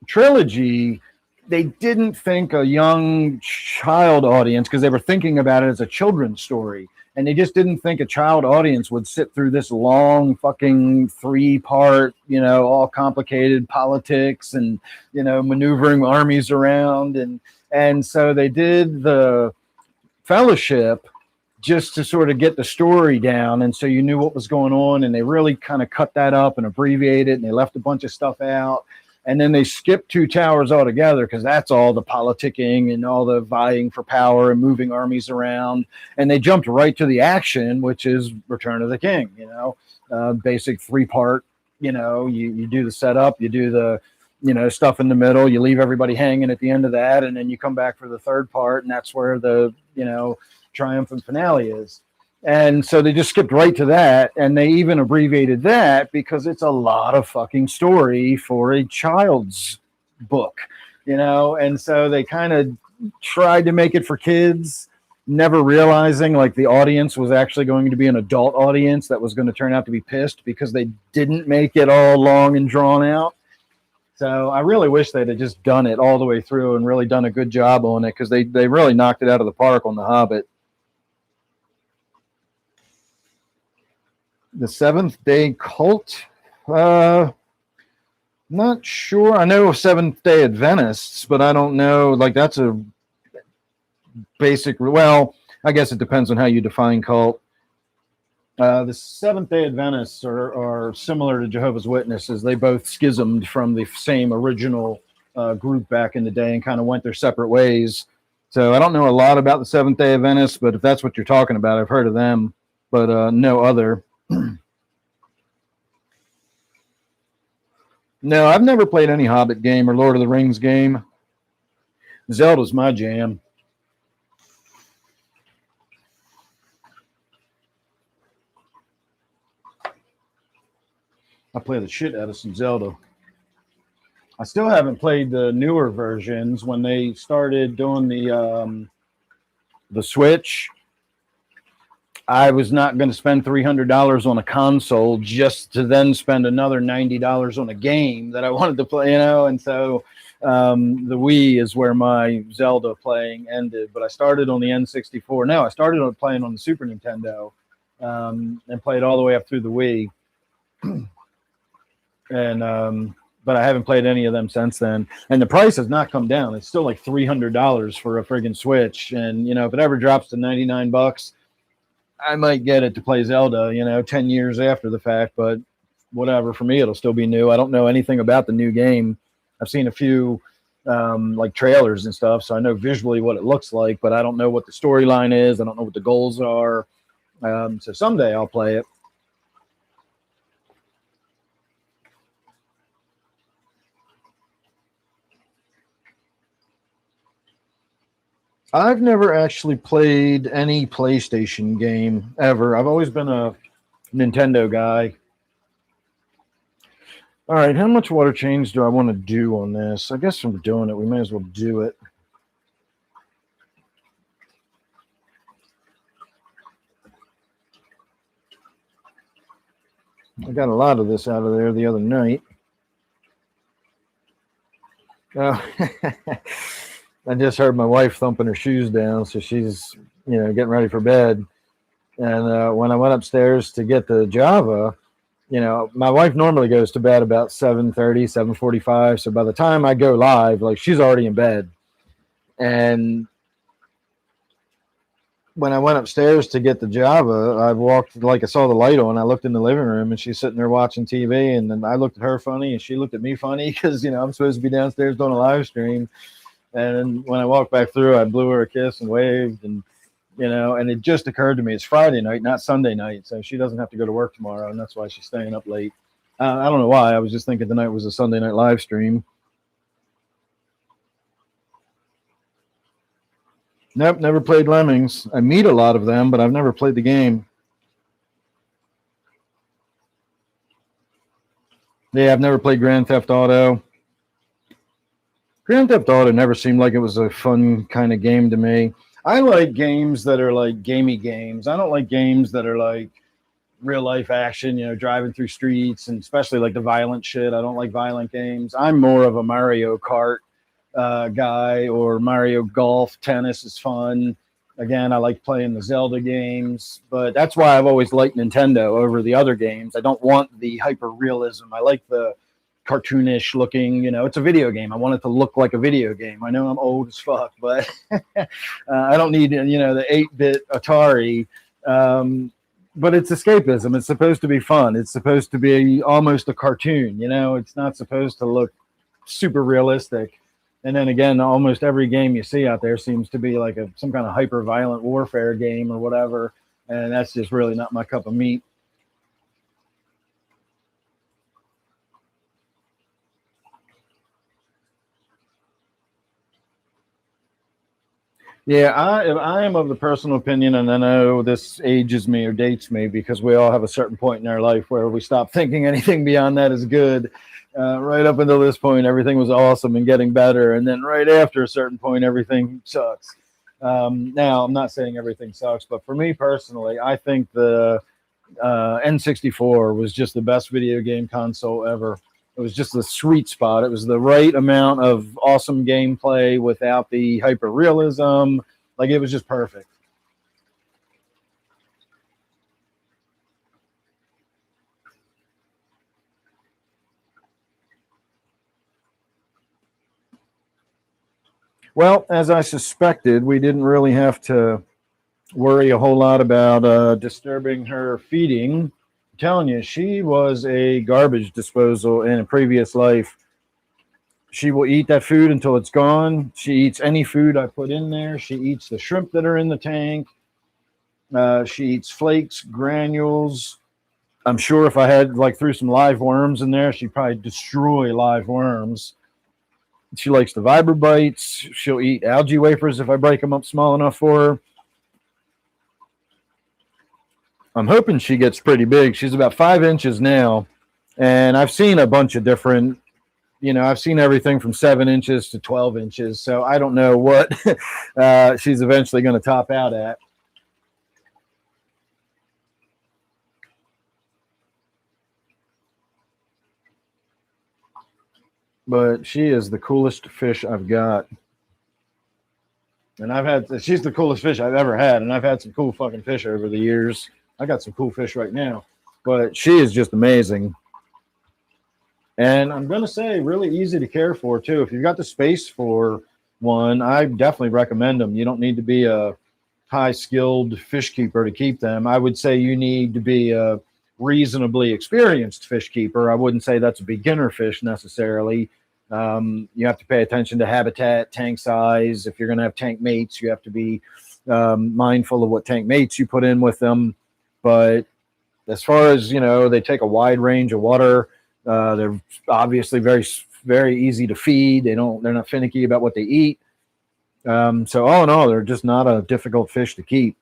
trilogy, they didn't think a young child audience, because they were thinking about it as a children's story, and they just didn't think a child audience would sit through this long fucking 3-part, all complicated politics and maneuvering armies around, and so they did the Fellowship just to sort of get the story down, and so you knew what was going on, and they really kind of cut that up and abbreviated it, and they left a bunch of stuff out, and then they skipped Two Towers altogether because that's all the politicking and all the vying for power and moving armies around, and they jumped right to the action, which is Return of the King. Basic 3-part. You do the setup, you do the stuff in the middle, you leave everybody hanging at the end of that, and then you come back for the 3rd part, and that's where the triumphant finale is. And so they just skipped right to that, and they even abbreviated that because it's a lot of fucking story for a child's book, and so they kind of tried to make it for kids, never realizing like the audience was actually going to be an adult audience that was going to turn out to be pissed because they didn't make it all long and drawn out. So I really wish they'd have just done it all the way through and really done a good job on it, because they really knocked it out of the park on The Hobbit. The Seventh Day Cult? Not sure. I know Seventh Day Adventists, but I don't know. Like, that's a basic. Well, I guess it depends on how you define cult. The Seventh Day Adventists are similar to Jehovah's Witnesses. They both schismed from the same original group back in the day and kind of went their separate ways. So I don't know a lot about the Seventh Day Adventists, but if that's what you're talking about, I've heard of them, but no other. No, I've never played any Hobbit game or Lord of the Rings game. Zelda's my jam. I play the shit out of some Zelda. I still haven't played the newer versions. When they started doing the Switch, I was not going to spend $300 on a console just to then spend another $90 on a game that I wanted to play, and so the Wii is where my Zelda playing ended. But I started on the N64. No, I started on playing on the Super Nintendo and played all the way up through the Wii. And but I haven't played any of them since then. And the price has not come down. It's still like $300 for a friggin' Switch. And if it ever drops to $99, I might get it to play Zelda, 10 years after the fact. But whatever, for me, it'll still be new. I don't know anything about the new game. I've seen a few like trailers and stuff, so I know visually what it looks like, but I don't know what the storyline is. I don't know what the goals are. So someday I'll play it. I've never actually played any PlayStation game ever. I've always been a Nintendo guy. All right, how much water change do I want to do on this? I guess I'm doing it. We may as well do it. I got a lot of this out of there the other night. I just heard my wife thumping her shoes down, so she's, getting ready for bed. And when I went upstairs to get the Java, my wife normally goes to bed about 7:30, 7:45. So by the time I go live, like, she's already in bed. And when I went upstairs to get the Java, I walked, like, I saw the light on. I looked in the living room, and she's sitting there watching TV. And then I looked at her funny, and she looked at me funny because, I'm supposed to be downstairs doing a live stream. And when I walked back through, I blew her a kiss and waved. And, and it just occurred to me, it's Friday night, not Sunday night. So she doesn't have to go to work tomorrow. And that's why she's staying up late. I don't know why. I was just thinking tonight was a Sunday night live stream. Nope, never played Lemmings. I meet a lot of them, but I've never played the game. Yeah, I've never played Grand Theft Auto. Grand Theft Auto never seemed like it was a fun kind of game to me. I like games that are like gamey games. I don't like games that are like real life action, driving through streets, and especially like the violent shit. I don't like violent games. I'm more of a Mario Kart guy, or Mario Golf. Tennis is fun. Again, I like playing the Zelda games, but that's why I've always liked Nintendo over the other games. I don't want the hyper realism. I like the cartoonish looking. It's a video game. I want it to look like a video game. I know I'm old as fuck, but I don't need the 8-bit Atari. But it's escapism. It's supposed to be fun. It's supposed to be almost a cartoon. It's not supposed to look super realistic. And then again, almost every game you see out there seems to be like some kind of hyper violent warfare game or whatever. And that's just really not my cup of meat. Yeah, I am of the personal opinion, and I know this ages me or dates me because we all have a certain point in our life where we stop thinking anything beyond that is good. Right up until this point, everything was awesome and getting better, and then right after a certain point, everything sucks. Now, I'm not saying everything sucks, but for me personally, I think the N64 was just the best video game console ever. It was just the sweet spot. It was the right amount of awesome gameplay without the hyper realism. Like, it was just perfect. Well, as I suspected, we didn't really have to worry a whole lot about disturbing her feeding. I'm telling you, she was a garbage disposal in a previous life. She will eat that food until it's gone. She eats any food I put in there. She eats the shrimp that are in the tank. She eats flakes, granules. I'm sure if I had threw some live worms in there, she'd probably destroy live worms. She likes the Vibra bites. She'll eat algae wafers if I break them up small enough for her. I'm hoping she gets pretty big. She's about 5 inches now, and I've seen a bunch of different. I've seen everything from 7 inches to 12 inches. So I don't know what she's eventually going to top out at. But she is the coolest fish I've got. And she's the coolest fish I've ever had. And I've had some cool fucking fish over the years. I got some cool fish right now. But she is just amazing. And I'm going to say really easy to care for, too. If you've got the space for one, I definitely recommend them. You don't need to be a high-skilled fish keeper to keep them. I would say you need to be a reasonably experienced fish keeper. I wouldn't say that's a beginner fish necessarily. You have to pay attention to habitat, tank size. If you're going to have tank mates, you have to be mindful of what tank mates you put in with them. But as far as, they take a wide range of water. They're obviously very, very easy to feed. They're not finicky about what they eat. So all in all, they're just not a difficult fish to keep.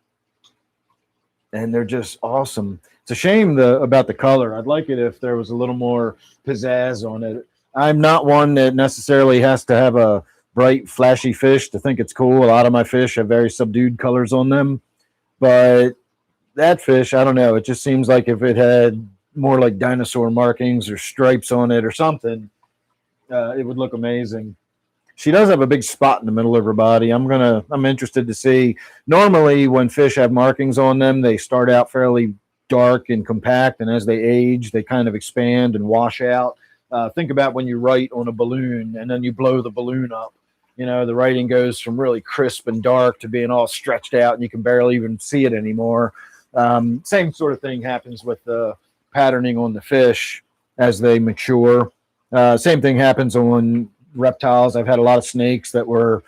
And they're just awesome. It's a shame about the color. I'd like it if there was a little more pizzazz on it. I'm not one that necessarily has to have a bright, flashy fish to think it's cool. A lot of my fish have very subdued colors on them. But that fish, I don't know. It just seems like if it had more like dinosaur markings or stripes on it or something, it would look amazing. She does have a big spot in the middle of her body. I'm interested to see. Normally, when fish have markings on them, they start out fairly dark and compact, and as they age, they kind of expand and wash out. Think about when you write on a balloon and then you blow the balloon up. The writing goes from really crisp and dark to being all stretched out, and you can barely even see it anymore. Same sort of thing happens with the patterning on the fish as they mature. Same thing happens on reptiles. I've had a lot of snakes that were,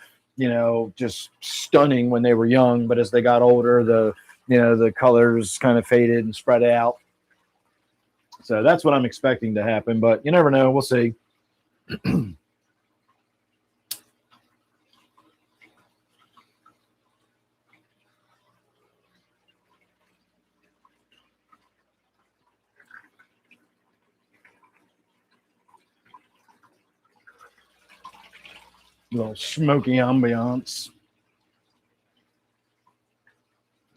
just stunning when they were young, but as they got older, the colors kind of faded and spread out. So that's what I'm expecting to happen, but you never know. We'll see. Little smoky ambiance.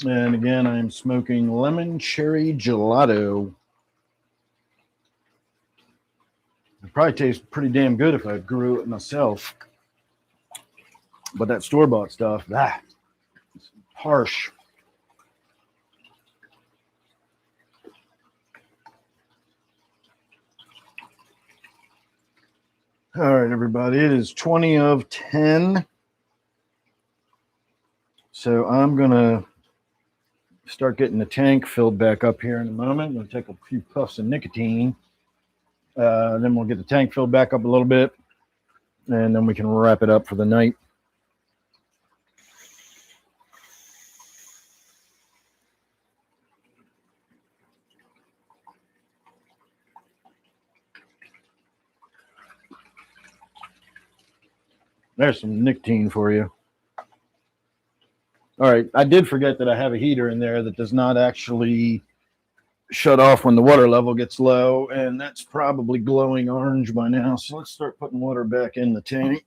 And again, I'm smoking lemon cherry gelato. It probably tastes pretty damn good if I grew it myself. But that store-bought stuff, it's harsh. All right, everybody, it is 20 of 10. So I'm going to start getting the tank filled back up here in a moment. I'm going to take a few puffs of nicotine. Then we'll get the tank filled back up a little bit, and then we can wrap it up for the night. There's some nicotine for you. All right, I did forget that I have a heater in there that does not actually shut off when the water level gets low, and that's probably glowing orange by now. So let's start putting water back in the tank.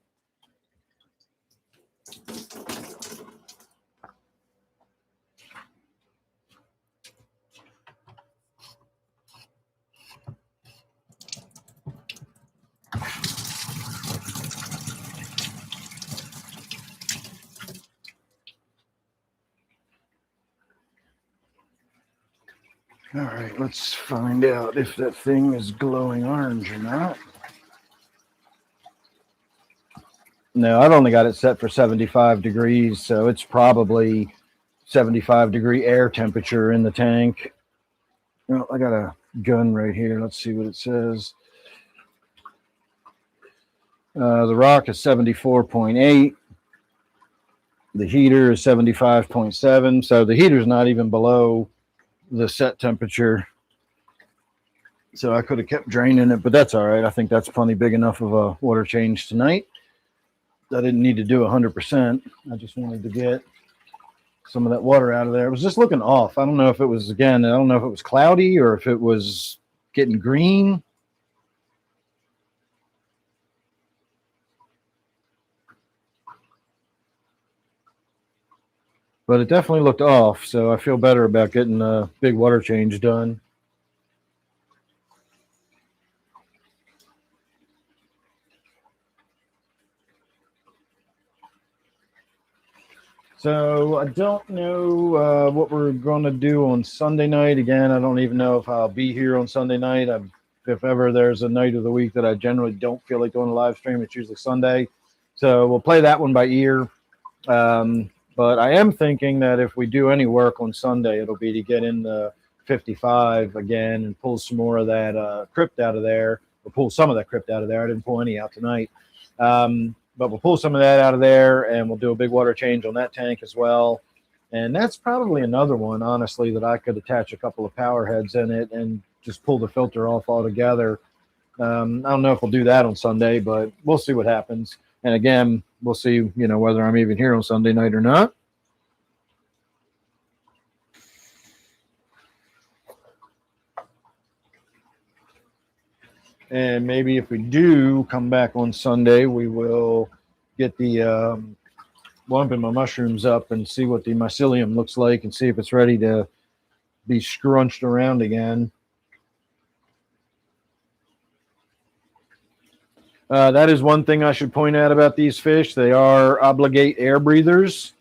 All right, let's find out if that thing is glowing orange or not. No, I've only got it set for 75 degrees, so it's probably 75-degree air temperature in the tank. Well, I got a gun right here. Let's see what it says. The rock is 74.8. The heater is 75.7. So the heater's not even below the set temperature. So I could have kept draining it, but that's all right. I think that's plenty big enough of a water change tonight. I didn't need to do 100%. I just wanted to get some of that water out of there. It was just looking off. I don't know if it was, again, I don't know if it was cloudy or if it was getting green. But it definitely looked off, so I feel better about getting a big water change done. So I don't know what we're going to do on Sunday night. Again, I don't even know if I'll be here on Sunday night. If ever there's a night of the week that I generally don't feel like doing a live stream, it's usually Sunday. So we'll play that one by ear. But I am thinking that if we do any work on Sunday, it'll be to get in the 55 again and pull some more of that crypt out of there, or pull some of that crypt out of there. I didn't pull any out tonight. But we'll pull some of that out of there, and we'll do a big water change on that tank as well. And that's probably another one, honestly, that I could attach a couple of power heads in it and just pull the filter off altogether. I don't know if we'll do that on Sunday, but we'll see what happens. And again, we'll see, whether I'm even here on Sunday night or not. And maybe if we do come back on Sunday, we will get the lumping my mushrooms up and see what the mycelium looks like and see if it's ready to be scrunched around again. That is one thing I should point out about these fish. They are obligate air breathers.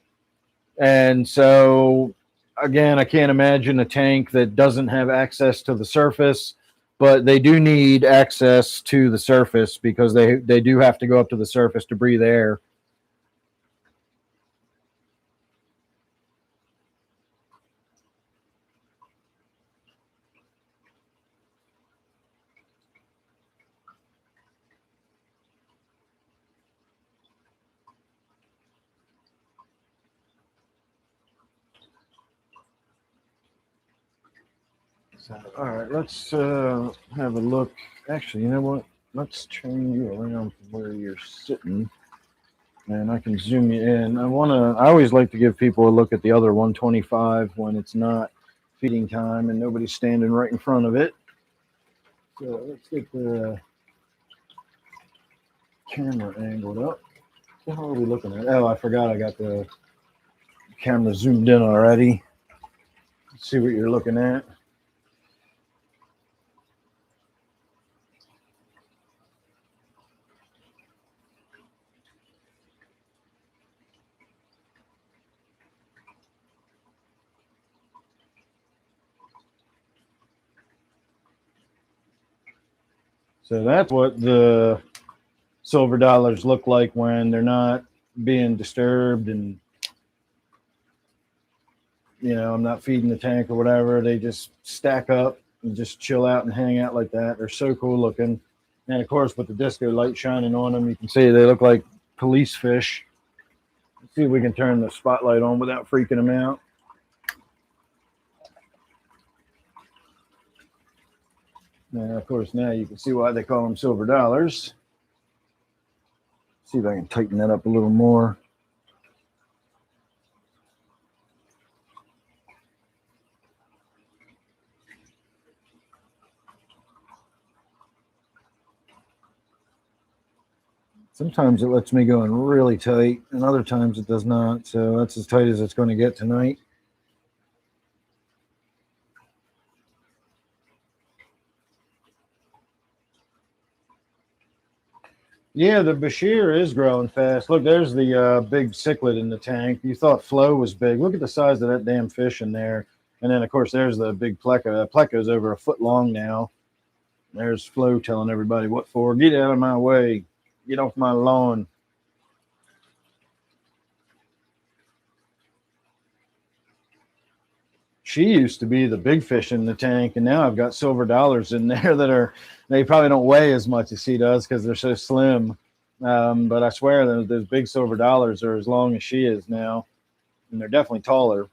And so, again, I can't imagine a tank that doesn't have access to the surface, but they do need access to the surface because they do have to go up to the surface to breathe air. So, all right, let's have a look. Actually, you know what? Let's turn you around from where you're sitting, and I can zoom you in. I always like to give people a look at the other 125 when it's not feeding time and nobody's standing right in front of it. So let's get the camera angled up. What the hell are we looking at? Oh, I forgot I got the camera zoomed in already. Let's see what you're looking at. So that's what the silver dollars look like when they're not being disturbed, and I'm not feeding the tank or whatever. They just stack up and just chill out and hang out like that. They're so cool looking. And of course, with the disco light shining on them, you can see they look like police fish. Let's see if we can turn the spotlight on without freaking them out. And of course, now you can see why they call them silver dollars. See if I can tighten that up a little more. Sometimes it lets me go in really tight, and other times it does not. So that's as tight as it's going to get tonight. Yeah, the Bashir is growing fast. Look, there's the big cichlid in the tank. You thought Flo was big. Look at the size of that damn fish in there. And then, of course, there's the big pleca. Pleca's over a foot long now. There's Flo telling everybody what for. Get out of my way. Get off my lawn. She used to be the big fish in the tank, and now I've got silver dollars in there they probably don't weigh as much as she does because they're so slim. But I swear those big silver dollars are as long as she is now, and they're definitely taller.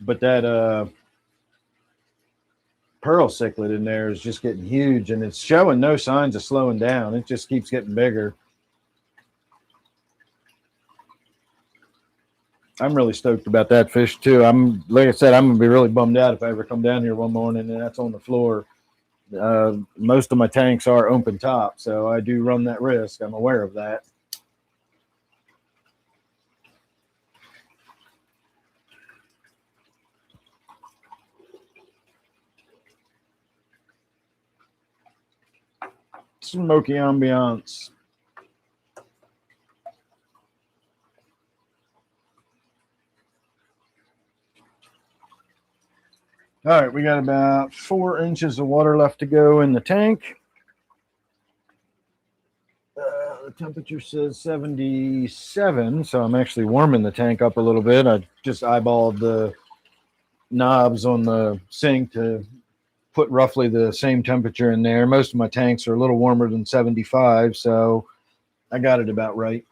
But that pearl cichlid in there is just getting huge, and it's showing no signs of slowing down. It just keeps getting bigger. I'm really stoked about that fish too. Like I said, I'm gonna be really bummed out if I ever come down here one morning and that's on the floor. Most of my tanks are open top, so I do run that risk. I'm aware of that. Smoky ambiance. All right, we got about 4 inches of water left to go in the tank. The temperature says 77, so I'm actually warming the tank up a little bit. I just eyeballed the knobs on the sink to put roughly the same temperature in there. Most of my tanks are a little warmer than 75, so I got it about right.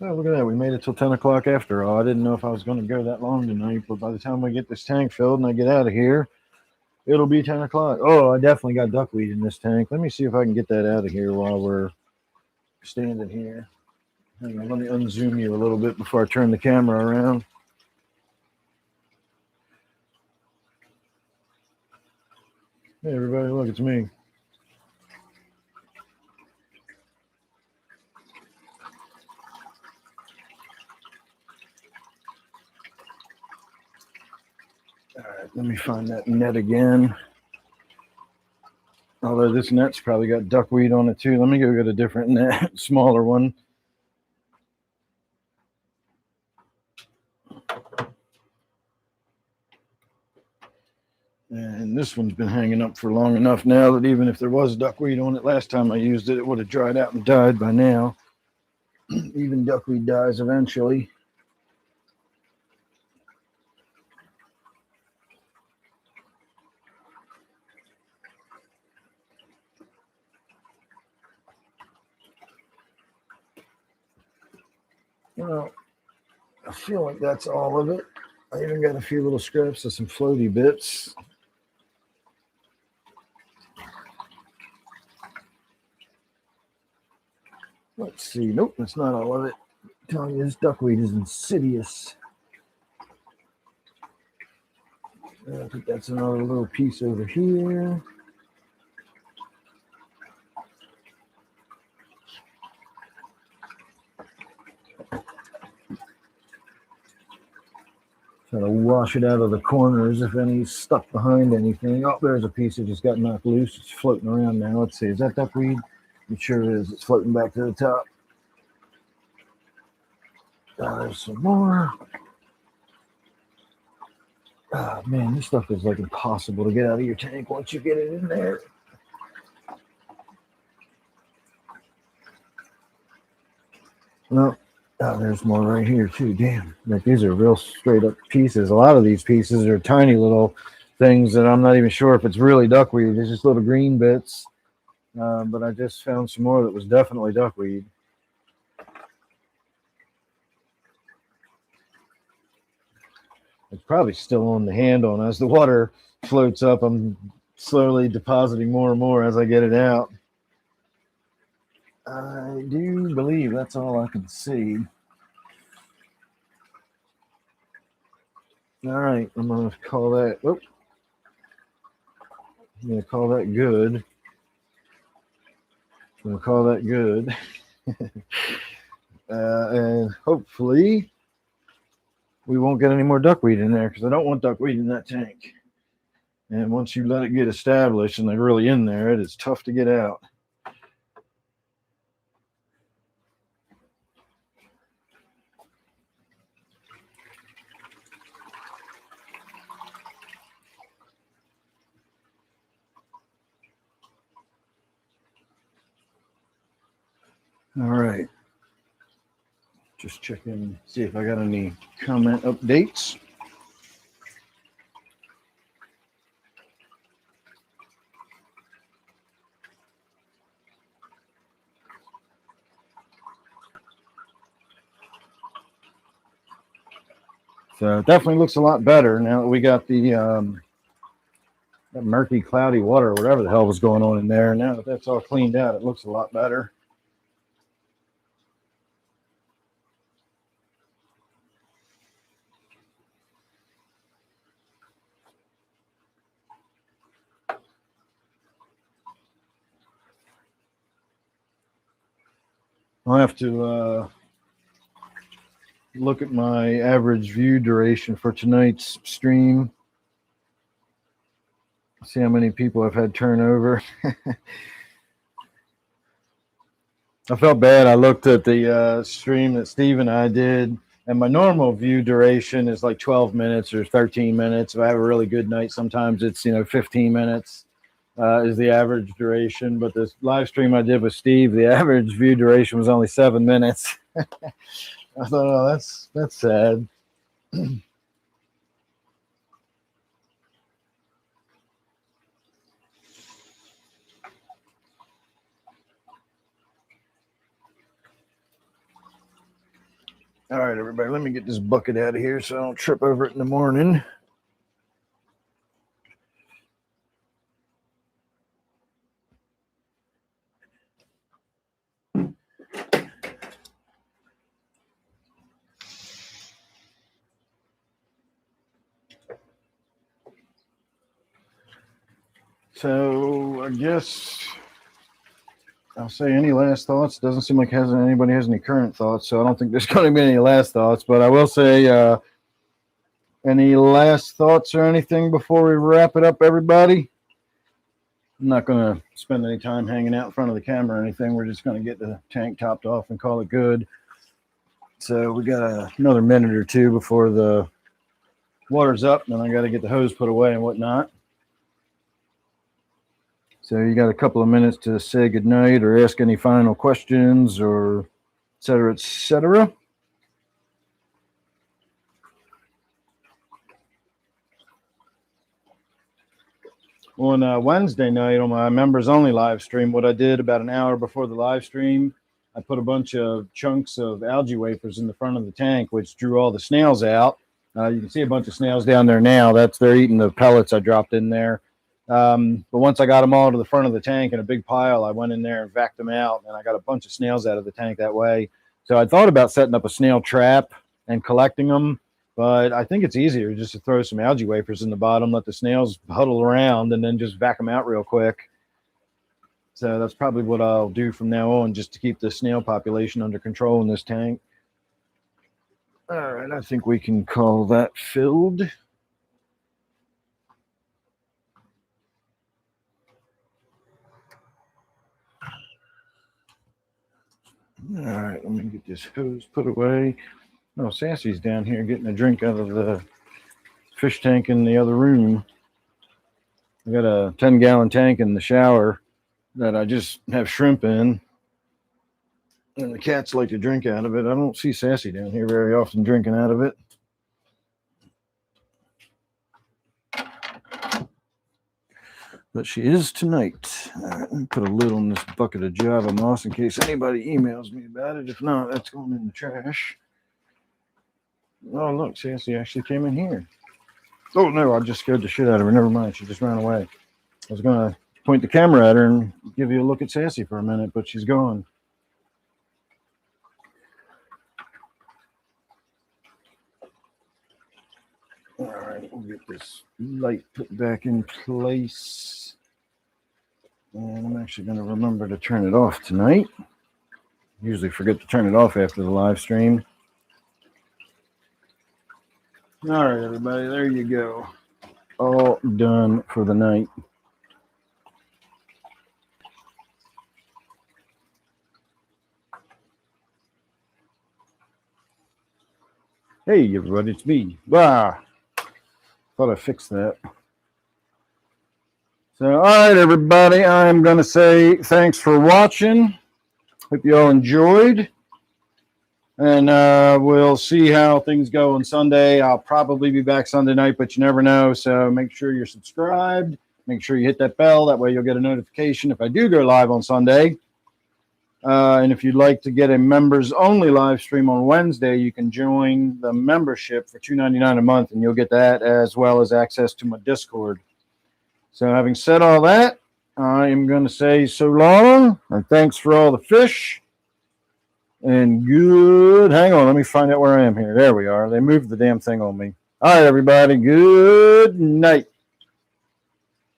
Oh, look at that. We made it till 10 o'clock after all. I didn't know if I was going to go that long tonight, but by the time we get this tank filled and I get out of here, it'll be 10 o'clock. Oh, I definitely got duckweed in this tank. Let me see if I can get that out of here while we're standing here. Hang on, let me unzoom you a little bit before I turn the camera around. Hey, everybody, look, it's me. All right, let me find that net again. Although this net's probably got duckweed on it too. Let me go get a different net, smaller one. And this one's been hanging up for long enough now that even if there was duckweed on it last time I used it, it would have dried out and died by now. Even duckweed dies eventually. Well, I feel like that's all of it. I even got a few little scraps of some floaty bits. Let's see. Nope, that's not all of it. I'm telling you, this duckweed is insidious. I think that's another little piece over here. Try to wash it out of the corners if any's stuck behind anything. Oh, there's a piece that just got knocked loose. It's floating around now. Let's see. Is that duckweed? It sure is. It's floating back to the top. There's some more. Oh, man, this stuff is like impossible to get out of your tank once you get it in there. Well, oh, there's more right here too. Damn, like these are real straight up pieces. A lot of these pieces are tiny little things that I'm not even sure if it's really duckweed. It's just little green bits. But I just found some more that was definitely duckweed. It's probably still on the handle, and as the water floats up, I'm slowly depositing more and more as I get it out. I do believe that's all I can see. All right, I'm going to call that, I'm going to call that good. I'm going to call that good. And hopefully we won't get any more duckweed in there because I don't want duckweed in that tank. And once you let it get established and they're really in there, it is tough to get out. All right. Just checking, see if I got any comment updates. So it definitely looks a lot better now that we got the that murky, cloudy water, or whatever the hell was going on in there. Now that that's all cleaned out, it looks a lot better. I'll have to look at my average view duration for tonight's stream. See how many people I've had turnover. I felt bad. I looked at the stream that Steve and I did, and my normal view duration is like 12 minutes or 13 minutes. If I have a really good night, sometimes it's 15 minutes is the average duration. But this live stream I did with Steve, the average view duration was only 7 minutes. I thought, oh, that's sad. All right, everybody, let me get this bucket out of here so I don't trip over it in the morning. So I guess I'll say any last thoughts. Doesn't seem like anybody has any current thoughts, so I don't think there's going to be any last thoughts. But I will say, any last thoughts or anything before we wrap it up, everybody? I'm not going to spend any time hanging out in front of the camera or anything. We're just going to get the tank topped off and call it good. So we got another minute or two before the water's up, and I got to get the hose put away and whatnot. So you got a couple of minutes to say goodnight or ask any final questions or et cetera, et cetera. On Wednesday night on my members only live stream, what I did about an hour before the live stream, I put a bunch of chunks of algae wafers in the front of the tank, which drew all the snails out. You can see a bunch of snails down there now. They're eating the pellets I dropped in there. But once I got them all to the front of the tank in a big pile, I went in there and vacuumed them out, and I got a bunch of snails out of the tank that way. So I thought about setting up a snail trap and collecting them, but I think it's easier just to throw some algae wafers in the bottom, let the snails huddle around, and then just vacuum them out real quick. So that's probably what I'll do from now on, just to keep the snail population under control in this tank. All right, I think we can call that filled. All right, let me get this hose put away. Oh, Sassy's down here getting a drink out of the fish tank in the other room. I got a 10-gallon tank in the shower that I just have shrimp in, and the cats like to drink out of it. I don't see Sassy down here very often drinking out of it. But she is tonight. All right, let me put a lid on this bucket of Java moss in case anybody emails me about it. If not, that's going in the trash. Oh, look, Sassy actually came in here. Oh, no, I just scared the shit out of her. Never mind, she just ran away. I was going to point the camera at her and give you a look at Sassy for a minute, but she's gone. All right, we'll get this light put back in place. And I'm actually going to remember to turn it off tonight. Usually forget to turn it off after the live stream. All right, everybody, there you go. All done for the night. Hey, everybody, it's me. Wow. Thought I fixed that. So, all right, everybody, I'm going to say thanks for watching. Hope you all enjoyed. And we'll see how things go on Sunday. I'll probably be back Sunday night, but you never know. So make sure you're subscribed. Make sure you hit that bell. That way you'll get a notification if I do go live on Sunday. And if you'd like to get a members-only live stream on Wednesday, you can join the membership for $2.99 a month, and you'll get that as well as access to my Discord. So having said all that, I am going to say so long, and thanks for all the fish. And good. Hang on, let me find out where I am here. There we are. They moved the damn thing on me. All right, everybody. Good night.